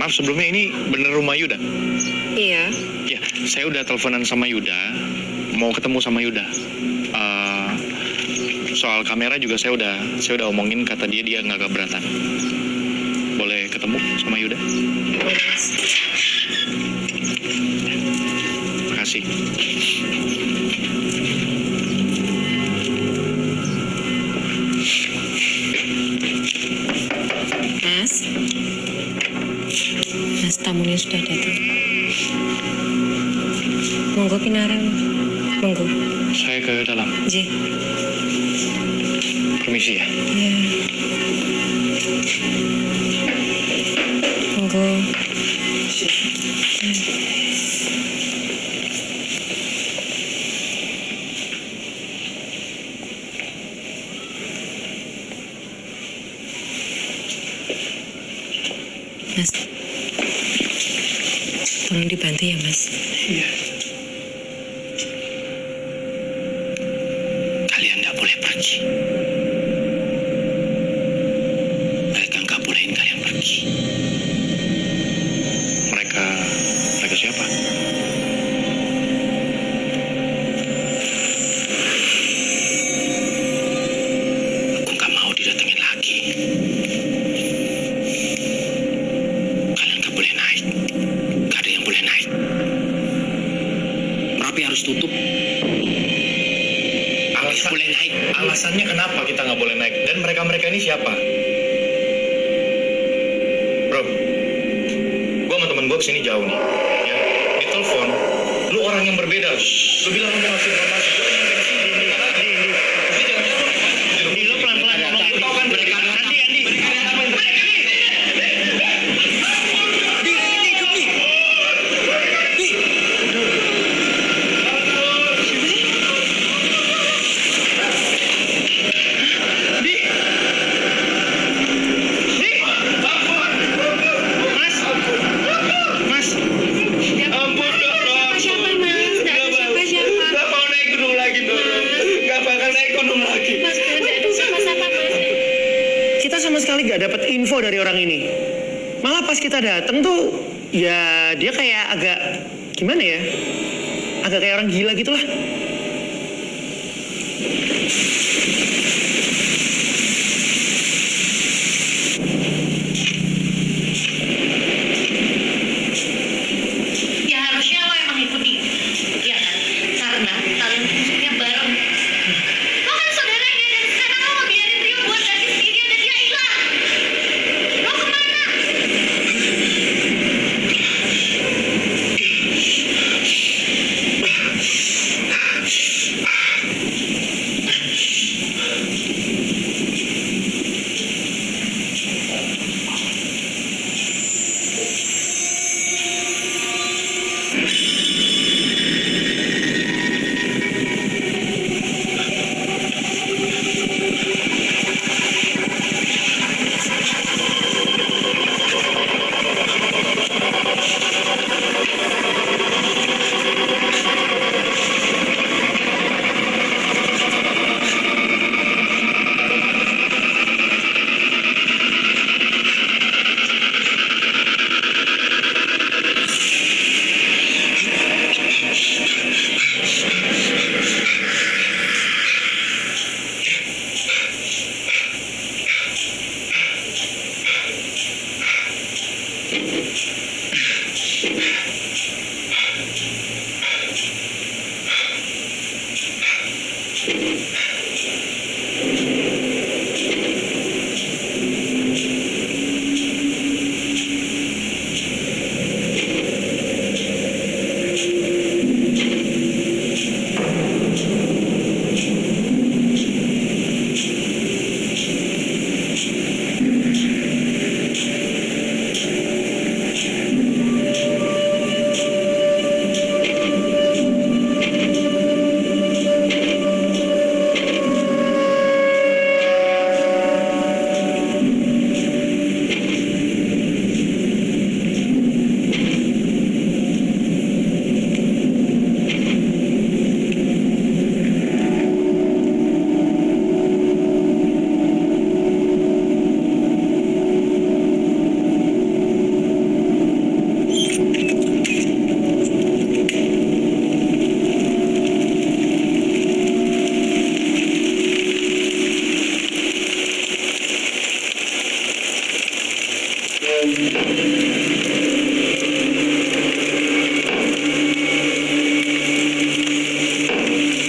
maaf sebelumnya, ini bener rumah Yuda? Iya. Ya, saya udah teleponan sama Yuda. Mau ketemu sama Yuda. Soal kamera juga saya udah omongin, kata dia nggak keberatan. Boleh ketemu sama Yuda? Makasih. Mas, tamunya sudah datang. Monggo pinarang. Monggo. Saya ke dalam. Nggih. Permisi ya. Iya. Monggo. Mas. Tolong dibantu ya, Mas. Iya. Kalian nggak boleh pergi. Mereka nggak bolehin kalian pergi. Mereka siapa? Aku nggak mau didatengin lagi. Kalian nggak boleh naik. Nggak ada yang boleh naik. Merapi harus tutup. Alasan, Boleh naik. alasannya kenapa kita nggak boleh naik? Dan mereka ini siapa? Bro, gua sama temen gua kesini jauh nih. Ya, di telepon, lu orang yang berbeda. Lu bilang lu mau ngasih informasi. Gua nyampe ke sini, Andi, jangan jauh. Andi, lo pelan-pelan ngomong. Tahu kan mereka Andi. Mas. Ampun dong, bro. Siapa, Mas? Nggak ada siapa-siapa. Gak mau naik gunung lagi, bro. Gak bakal naik gunung lagi. Mas, nggak ada siapa-siapa, Mas. Kita sama sekali gak dapat info dari orang ini. Malah pas kita dateng tuh, ya dia kayak agak gimana ya? Agak kayak orang gila gitu lah. Ya harusnya lo emang ikuti, ya kan? Karena kalian musuhnya bareng. Lo kan saudaranya dan sekarang lo mau biarin Rio buat ganti sendirian dan dia hilang. Lo kemana?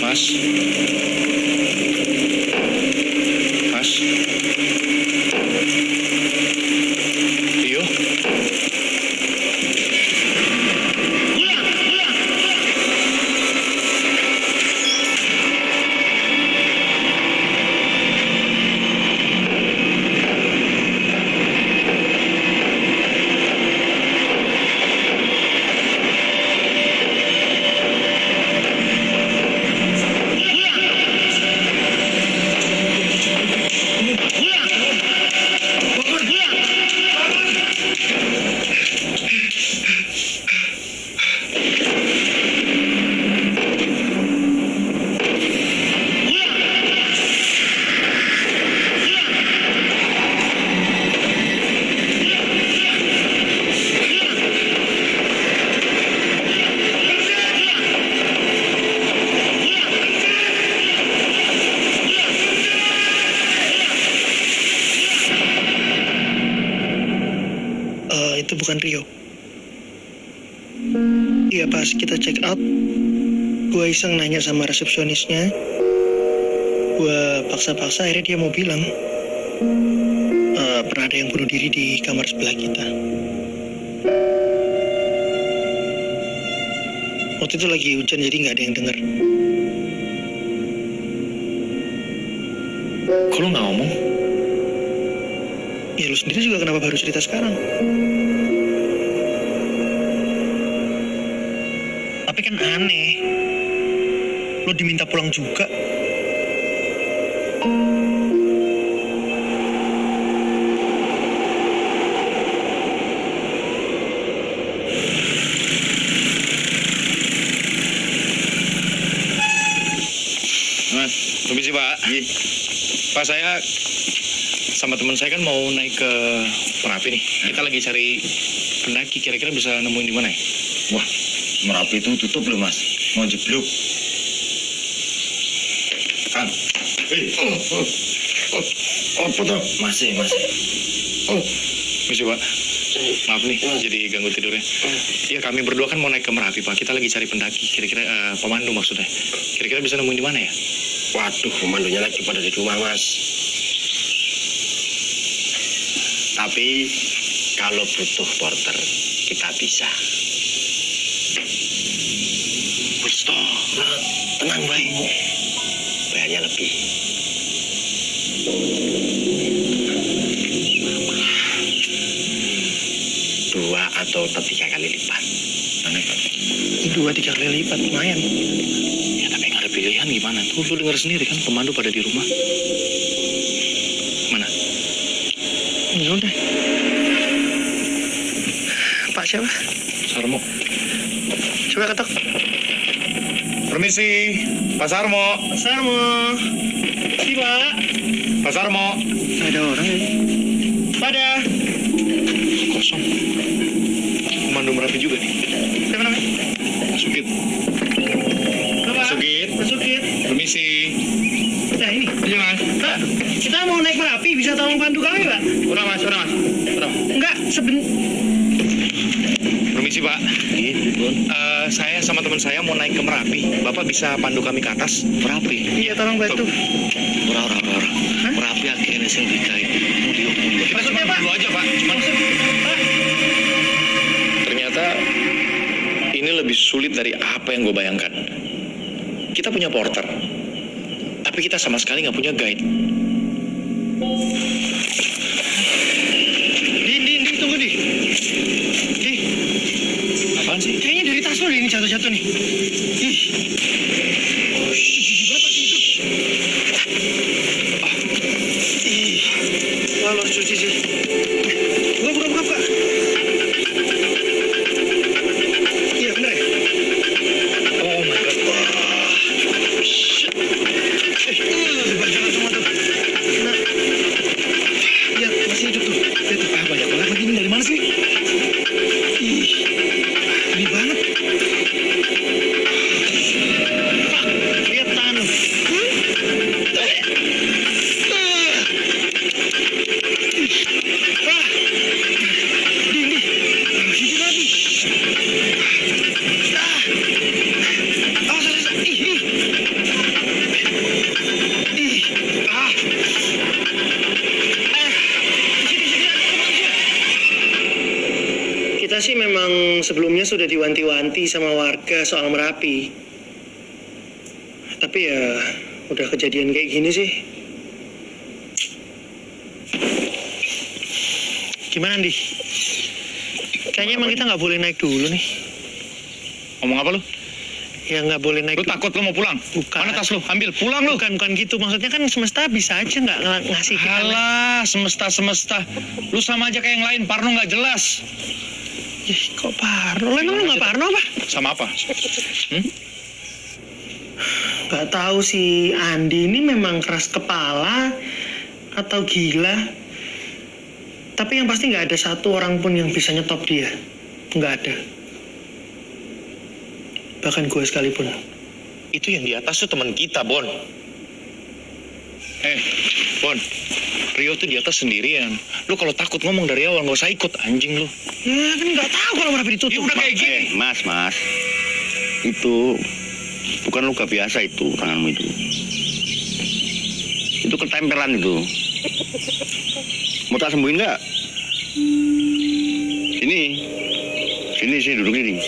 Mas. Mas. Rio. itu bukan Rio. Iya, pas kita check out, gue iseng nanya sama resepsionisnya. Gue paksa-paksa, akhirnya dia mau bilang pernah ada yang bunuh diri di kamar sebelah kita. Waktu itu lagi hujan, jadi nggak ada yang dengar. Kok lu nggak ngomong? Ya lu sendiri juga kenapa baru cerita sekarang? Tapi kan aneh, lu diminta pulang juga. Mas, permisi Pak. Pak, saya sama teman saya kan mau naik ke Merapi nih. Kita lagi cari pendaki, kira-kira bisa nemuin di mana ya? Wah, Merapi itu tutup loh mas, mau jeblok. Kang, apa tuh? Masih. Permisi Pak. Maaf nih, jadi ganggu tidurnya. Iya, kami berdua kan mau naik ke Merapi Pak. Kita lagi cari pendaki, kira-kira pemandu maksudnya. Kira-kira bisa nemuin di mana ya? Waduh, pemandunya lagi pada di rumah mas. Tapi kalau butuh porter, kita bisa. Wis toh, tenang baik. Bayarnya lebih. Dua atau 3 kali lipat. Aneh. 2-3 kali lipat, lumayan. Ya tapi nggak ada pilihan gimana? Tuh lu denger sendiri kan, pemandu pada di rumah. Mana? Ya udah. Pak siapa? Sarmo. Coba ketok. Permisi, Pak Sarmo. Pak Sarmo. Si Pak. Pak Sarmo. Nggak ada orang ya? Pada. Kosong. Pemandu Merapi juga nih. Siapa namanya? Sukit. Bapak. Sukit. Pak Sukit. Permisi. Nah ini. Iya mas. Pak, kita mau naik Merapi, bisa tolong bantu kami Pak? Udah mas. Enggak, Permisi Pak. Saya sama teman saya mau naik ke Merapi. Bapak bisa pandu kami ke atas? Merapi? Iya, tolong bantu. Ora. Merapi akhirnya sing dikai. Mudio. Maksudnya Pak? Dulu aja Pak. Pak. Ternyata ini lebih sulit dari apa yang gue bayangkan. Kita punya porter, tapi kita sama sekali nggak punya guide. Di, tunggu di. Di. Apaan sih? Kayaknya dari tas lo deh ini jatuh-jatuh nih. Ih. Oh, gigi banget pasti itu. Ih. Wah, lo harus cuci sih. Buka, Pak. Iya, bener ya? Oh my god. Wah. Shit. Dibanjakan semua tuh. Nah. Lihat, masih hidup tuh. Lihat tuh, banyak banget lagi ini dari mana sih? Ih. Ini banget. Pak, lihat tangan lo. Kita sih memang sebelumnya sudah diwanti-wanti sama warga soal Merapi. Tapi ya udah kejadian kayak gini sih. Gimana, Andi? Kayaknya emang kita nggak boleh naik dulu nih. Ngomong apa lu? Ya nggak boleh naik Lu dulu. takut lu mau pulang? Bukan. Mana tas lu? Ambil, pulang lu. Bukan gitu. Maksudnya kan semesta bisa aja nggak ngasih kita. Alah, semesta. Lu sama aja kayak yang lain, Parno nggak jelas. Ih, kok Parno? Emang lu nggak Parno apa? Sama apa? Nggak tahu si Andi ini memang keras kepala atau gila. Tapi yang pasti nggak ada satu orang pun yang bisa nyetop dia. Nggak ada. Bahkan gue sekalipun. Itu yang di atas tuh teman kita, Bon. Bon. Rio tuh di atas sendirian. Lu kalau takut ngomong dari awal, nggak usah ikut, anjing lu. Ya kan nggak tahu kalau Merapi ditutup. Ya udah kayak gini. Mas. Itu bukan luka biasa itu, tanganmu itu. Itu ketempelan itu. Mau tak sembuhin nggak? Sini duduk ini.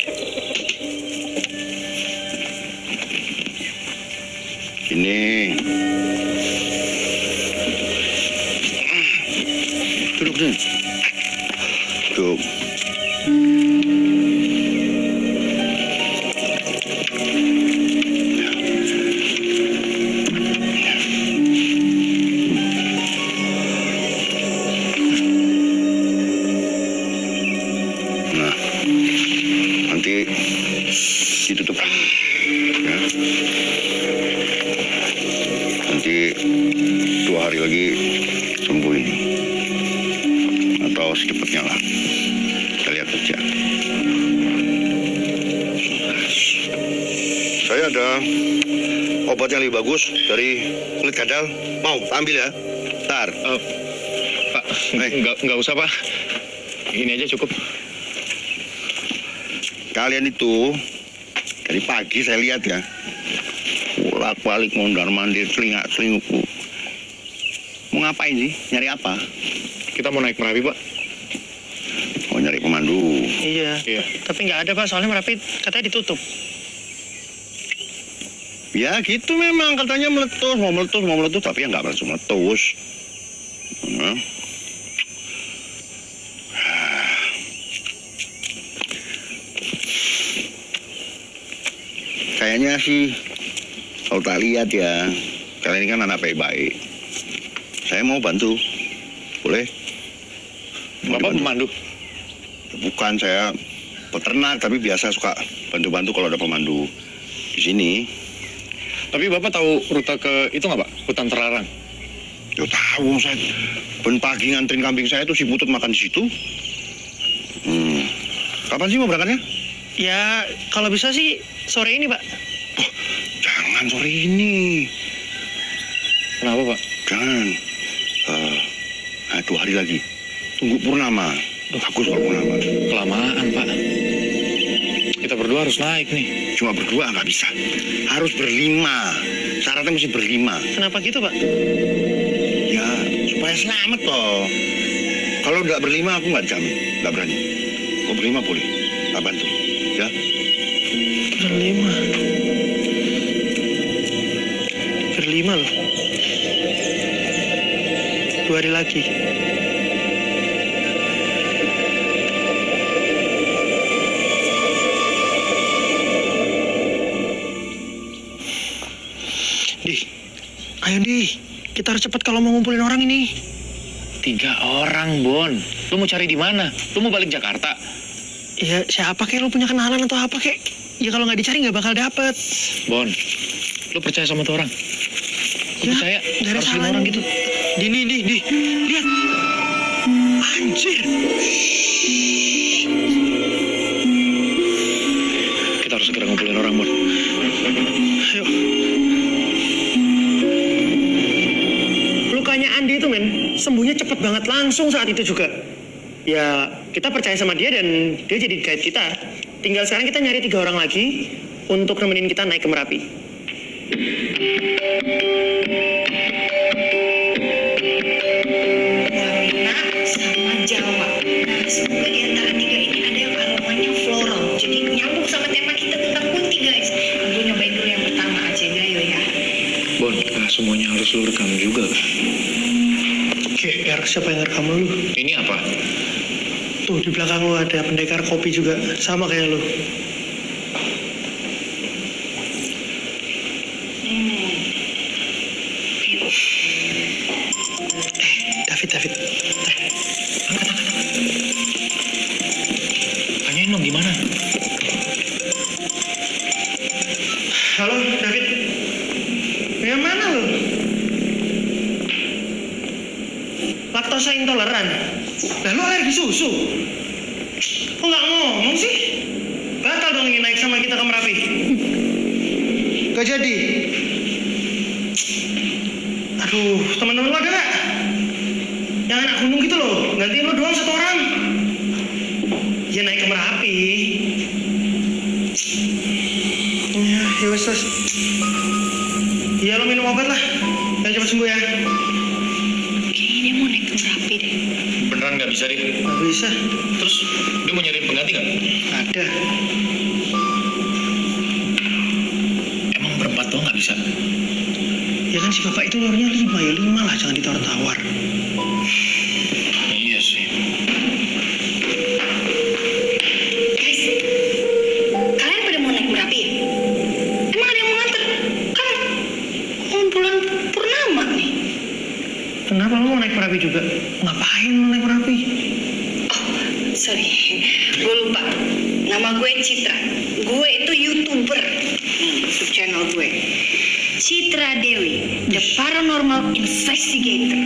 Sini. Duduk sini. Duduk. Nah, nanti ditutup. Ya. Nanti 2 hari lagi sembuh ini. Atau secepatnya lah. Kita lihat aja. Saya ada obat yang lebih bagus dari kulit kadal. Mau ambil ya? Ntar. Pak, nggak usah Pak. Ini aja cukup. Kalian itu dari pagi saya lihat ya, bolak-balik mondar-mandir, celingak-celingukku. Mau ngapain sih? Nyari apa? Kita mau naik Merapi, Pak. Mau nyari pemandu. Iya. Tapi nggak ada Pak, soalnya Merapi katanya ditutup. Ya gitu memang, katanya mau meletus, tapi ya nggak langsung meletus. Kayaknya sih, kalau tak lihat ya, kalian ini kan anak baik-baik. Saya mau bantu, boleh? Bapak pemandu? Bukan, saya peternak, tapi biasa suka bantu-bantu kalau ada pemandu di sini. Tapi Bapak tahu rute ke itu nggak Pak? Hutan terlarang? Ya tahu, saya ben pagi nganterin kambing saya tuh si Putut makan di situ. Kapan sih mau berangkatnya? Ya kalau bisa sih sore ini Pak. Oh, jangan sore ini. Kenapa Pak? Jangan. 2 hari lagi. Tunggu purnama. Bagus kalau purnama. Kelamaan Pak. Kita berdua harus naik nih. Cuma berdua nggak bisa. Harus berlima. Syaratnya mesti berlima. Kenapa gitu Pak? Ya supaya selamat toh. Kalau nggak berlima aku nggak jamin. Nggak berani. Kau berlima boleh. Tak bantu. Ya. Berlima loh. 2 hari lagi. Ayo Di, kita harus cepat kalau mau ngumpulin orang ini. 3 orang, Bon. Lu mau cari di mana? Lu mau balik Jakarta? Ya siapa kek, lu punya kenalan atau apa kek? Ya kalau nggak dicari nggak bakal dapet. Bon, lu percaya sama tuh orang? Lu percaya? Dari Harus 5 salahnya. orang gitu. Di, lihat. Anjir. Kita harus segera ngumpulin orang, Bon. Ayo. Lukanya Andi itu men, sembuhnya cepet banget langsung saat itu juga. Ya kita percaya sama dia dan dia jadi guide kita. Tinggal sekarang kita nyari 3 orang lagi untuk nemenin kita naik ke Merapi. Warna sama Jawa. Nah, semoga di antara 3 ini ada yang aromanya floral. Jadi nyambung sama tema kita tentang putih guys. Gue nyobain dulu yang pertama aja Gayo ya. Bon, semuanya harus lu rekam juga. GR, siapa yang rekam lu? Ini apa? Tuh di belakang lu ada pendekar kopi juga, sama kayak lu. David. Angkat. Tanyain dong gimana? Halo, David. Yang mana lu? Laktosa intoleran. Lah lu alergi susu? Kok nggak ngomong sih? Batal dong ini naik sama kita ke Merapi. Gak jadi. Aduh, teman-teman lu ada nggak? Ya naik ke Merapi. Ya wes terus. Ya lo minum obat lah. Yang cepat sembuh ya. Kayaknya dia mau naik ke Merapi deh. Beneran nggak bisa deh? Nggak bisa. Terus dia mau nyariin pengganti nggak? Ada. Emang berempat doang nggak bisa? Ya kan si bapak itu nyuruhnya 5 ya 5 lah, jangan ditawar-tawar. Iya sih. Guys, kalian pada mau naik Merapi ya? Emang ada yang mau nganter? Kan mau bulan purnama nih. Kenapa lo mau naik Merapi juga? Ngapain lo naik Merapi? Oh, sorry. Gue lupa. Nama gue Citra. Gue itu YouTuber. YouTube channel gue. Citra Dewi, The Paranormal Investigator.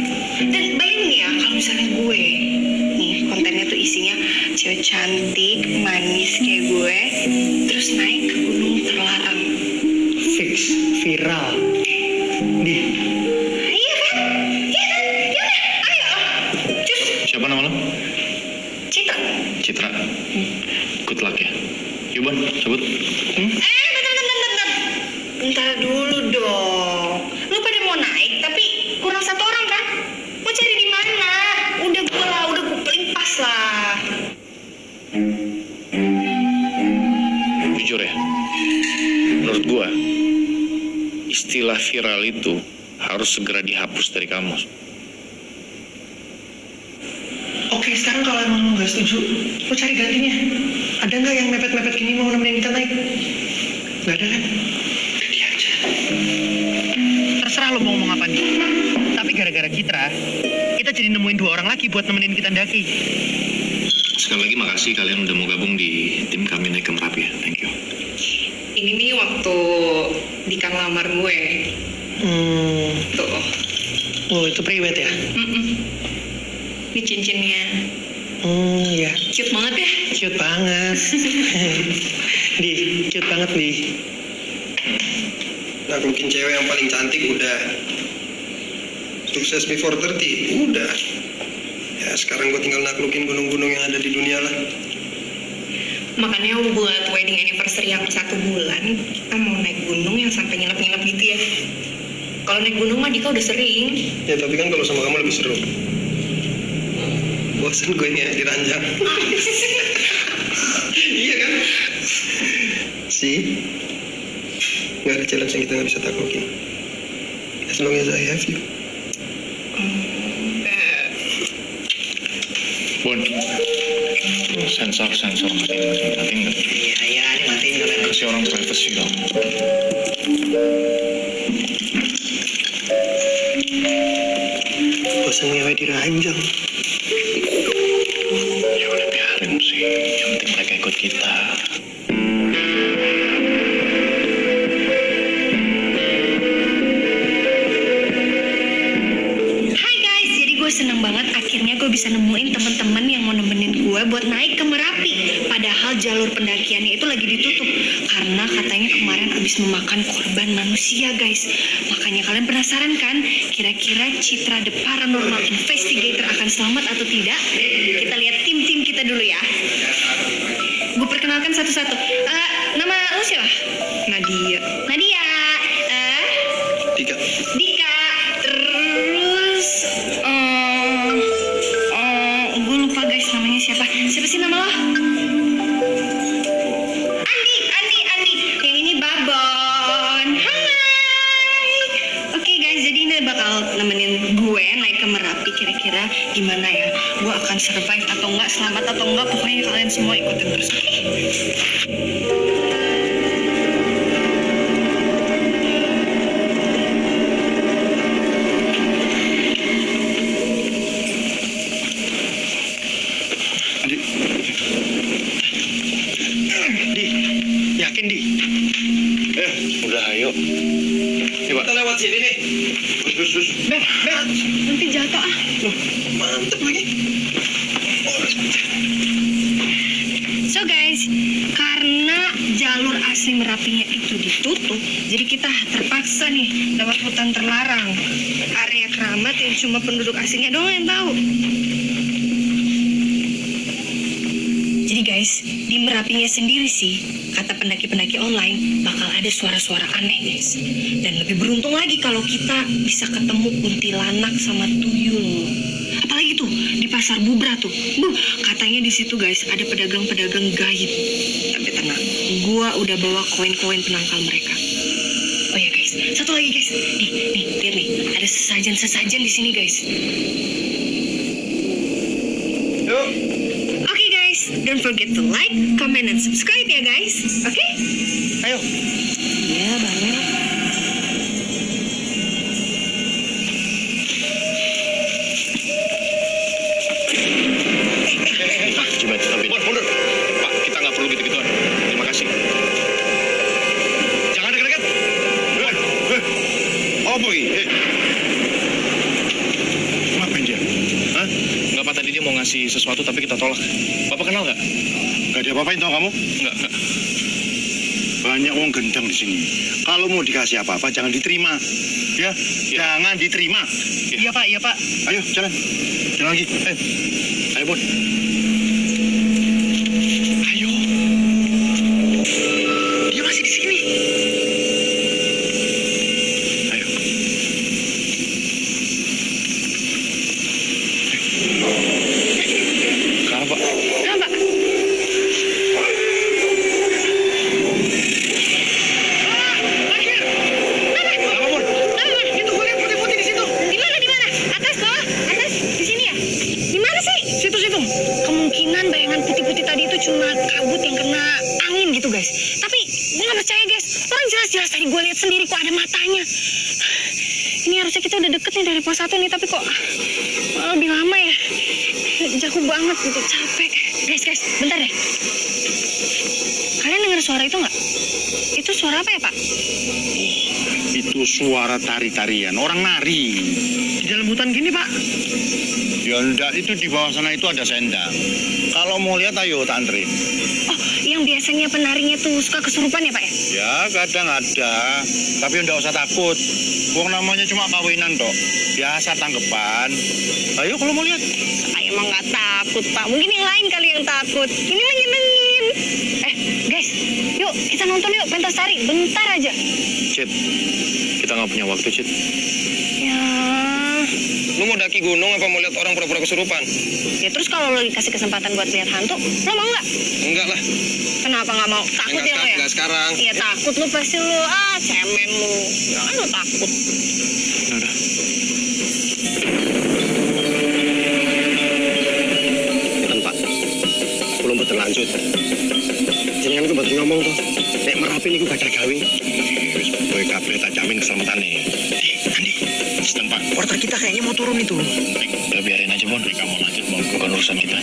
Dan bayangin ya, kalau misalnya gue, nih kontennya tuh isinya cewek cantik, manis kayak gue, terus naik ke gunung terlarang. Fix, viral. Di. Iya kan? Iya kan? Yaudah, ayo. Cus. Siapa nama lo? Citra. Citra. Good luck ya. Yuk Bon, cabut. Bentar. Bentar dulu dong. Lu pada mau naik, tapi kurang 1 orang kan? Mau cari di mana? Udah gue pelimpas lah. Jujur ya, menurut gua istilah viral itu harus segera dihapus dari kamus. Oke, sekarang kalau emang lo nggak setuju, lo cari gantinya. Ada nggak yang mepet-mepet gini mau nemenin kita naik? Nggak ada kan? Udah dia aja. Terserah lo mau ngomong apa nih. Tapi gara-gara Citra, kita jadi nemuin 2 orang lagi buat nemenin kita ndaki. Sekali lagi makasih kalian udah mau gabung di tim kami naik ke Merapi ya. Thank you. Ini nih waktu Dika ngelamar gue. Tuh. Oh, itu priwet ya? Ini cincinnya. Iya. Cute banget ya? Cute banget. Di, cute banget, Di. Naklukin cewek yang paling cantik udah. Sukses before 30 udah. Ya sekarang gue tinggal naklukin gunung-gunung yang ada di dunia lah. Makanya buat wedding anniversary yang 1 bulan, kita mau naik gunung yang sampai nginep-nginep gitu ya. Kalau naik gunung mah Dika udah sering. Ya tapi kan kalau sama kamu lebih seru. Bosan gue ini di ranjang. Iya kan? Sih. Gak ada challenge yang kita gak bisa taklukin. As long as I have you. Bon, sensor matiin nggak? Iya, ini matiin kamera. Kasih orang privacy dong. Bosan ngewe di ranjang. Ya udah biarin sih, yang penting mereka ikut kita. Hai guys, jadi gue seneng banget akhirnya gue bisa nemuin teman-teman yang mau nemenin gue buat naik ke Merapi. Padahal jalur pendakiannya itu lagi ditutup karena katanya kemarin habis memakan korban manusia guys. Makanya kalian penasaran kan, kira-kira Citra The Paranormal Investigator akan selamat atau tidak? Kita lihat tim-tim kita dulu ya. Gue perkenalkan satu-satu. Nama lu siapa? Nadia. Nadia. Dika. Dika. Terus gue lupa guys namanya siapa. Siapa sih nama lo? Andi. Yang ini Babon. Hai. Oke guys, jadi ini bakal nemenin gue naik ke Merapi. Kira-kira gimana ya? Gue akan survive atau enggak, selamat atau enggak, pokoknya kalian semua ikutin terus. Oke? Di, yakin Di? Udah ayo. Kita lewat sini nih. Terus. Nanti jatuh ah. Loh, mantep lagi. So guys, karena jalur asli Merapinya itu ditutup, jadi kita terpaksa nih lewat hutan terlarang, area keramat yang cuma penduduk asingnya doang yang tahu. Jadi guys, guys, di Merapinya sendiri sih, kata pendaki-pendaki online, bakal ada suara-suara aneh guys. Dan lebih beruntung lagi kalau kita bisa ketemu kuntilanak sama tuyul. Apalagi tuh di pasar Bubra tuh, katanya di situ guys ada pedagang-pedagang gaib. Tapi tenang, gua udah bawa koin-koin penangkal mereka. Oh ya guys, satu lagi guys, nih lihat nih, ada sesajen di sini guys. Yuk. Oke guys, don't forget to like, comment, and subscribe ya guys. Oke? Ayo. Iya banget. Coba stopin. Mundur. Pak, kita nggak perlu gitu-gituan. Terima kasih. Jangan dekat-dekat. Apa ini? Ngapain dia? Hah? Nggak, Pak, tadi dia mau ngasih sesuatu tapi kita tolak. Bapak kenal nggak? Gak diapa-apain tau kamu? Nggak. Banyak uang gendang di sini. Kalau mau dikasih apa-apa jangan diterima. Ya, jangan diterima. Iya, Pak, iya, Pak. Ayo, jalan. Jalan lagi. Ayo, Bun. Ayo. Dia masih di sini. Ayo. Kenapa, Pak? Kenapa? Itu gue lihat putih-putih di situ. Di mana? Atas, bawah? Atas? Di sini ya? Di mana sih? Situ. Kemungkinan bayangan putih-putih tadi itu cuma kabut yang kena angin gitu guys. Tapi gue gak percaya guys. Orang jelas-jelas tadi gue lihat sendiri kok ada matanya. Ini harusnya kita udah deket nih dari pos 1 nih, tapi kok lebih lama ya. Jauh banget gitu, capek. Guys, bentar deh. Kalian dengar suara itu nggak? Itu suara apa ya, Pak? Itu suara tari-tarian. Orang nari. Di dalam hutan gini, Pak. Ya enggak, itu di bawah sana itu ada sendang. Kalau mau lihat ayo tak anterin. Oh, yang biasanya penarinya tuh suka kesurupan ya, Pak ya? Ya kadang ada. Tapi enggak usah takut. Wong namanya cuma kawinan toh. Biasa tanggepan. Ayo kalau mau lihat. Saya emang nggak takut, Pak. Mungkin yang lain kali yang takut. Ini mah nyenengin. Guys, yuk kita nonton yuk pentas tari. Bentar aja. Cid, kita nggak punya waktu, Cid. Ya. Lu mau daki gunung apa mau lihat orang pura-pura kesurupan? Ya terus kalau lo dikasih kesempatan buat lihat hantu, lo mau nggak? Enggak lah. Kenapa nggak mau? Takut ya lo ya? Enggak sekarang. Iya takut lo pasti lo. Cemen lo. Jangan lo takut. Udah. Pak, belum betul lanjut. Jangan aku betul ngomong tuh. Nek Merapi ini gak ada gawe. Wis kowe kabeh tak jamin keselamatan nih. Andi, sedang, Pak. Porter kita kayaknya mau turun itu. Udah biarin aja, Bon. Kamu lanjut, Bon. Bukan urusan kita.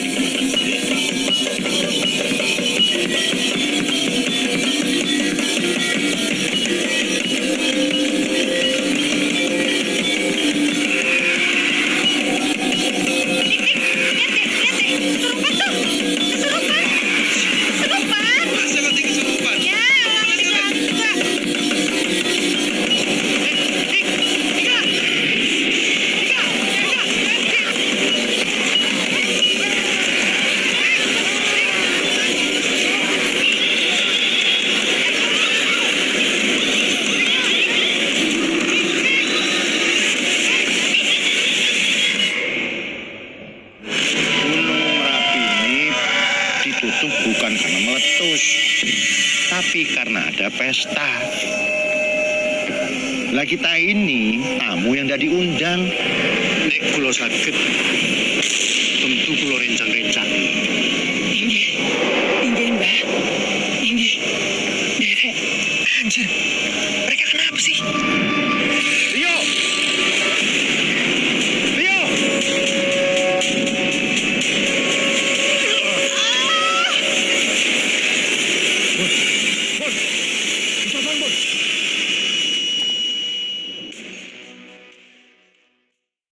Bukan karena meletus, tapi karena ada pesta. Lah kita ini tamu yang tidak diundang. Nek kulo sakit, tentu kulo rencang-rencang. Inggih, Mbah. Inggih. Derek. Anjir. Mereka kenapa sih? Rio! Rio! Bon! Bon! Itu apaan, Bon?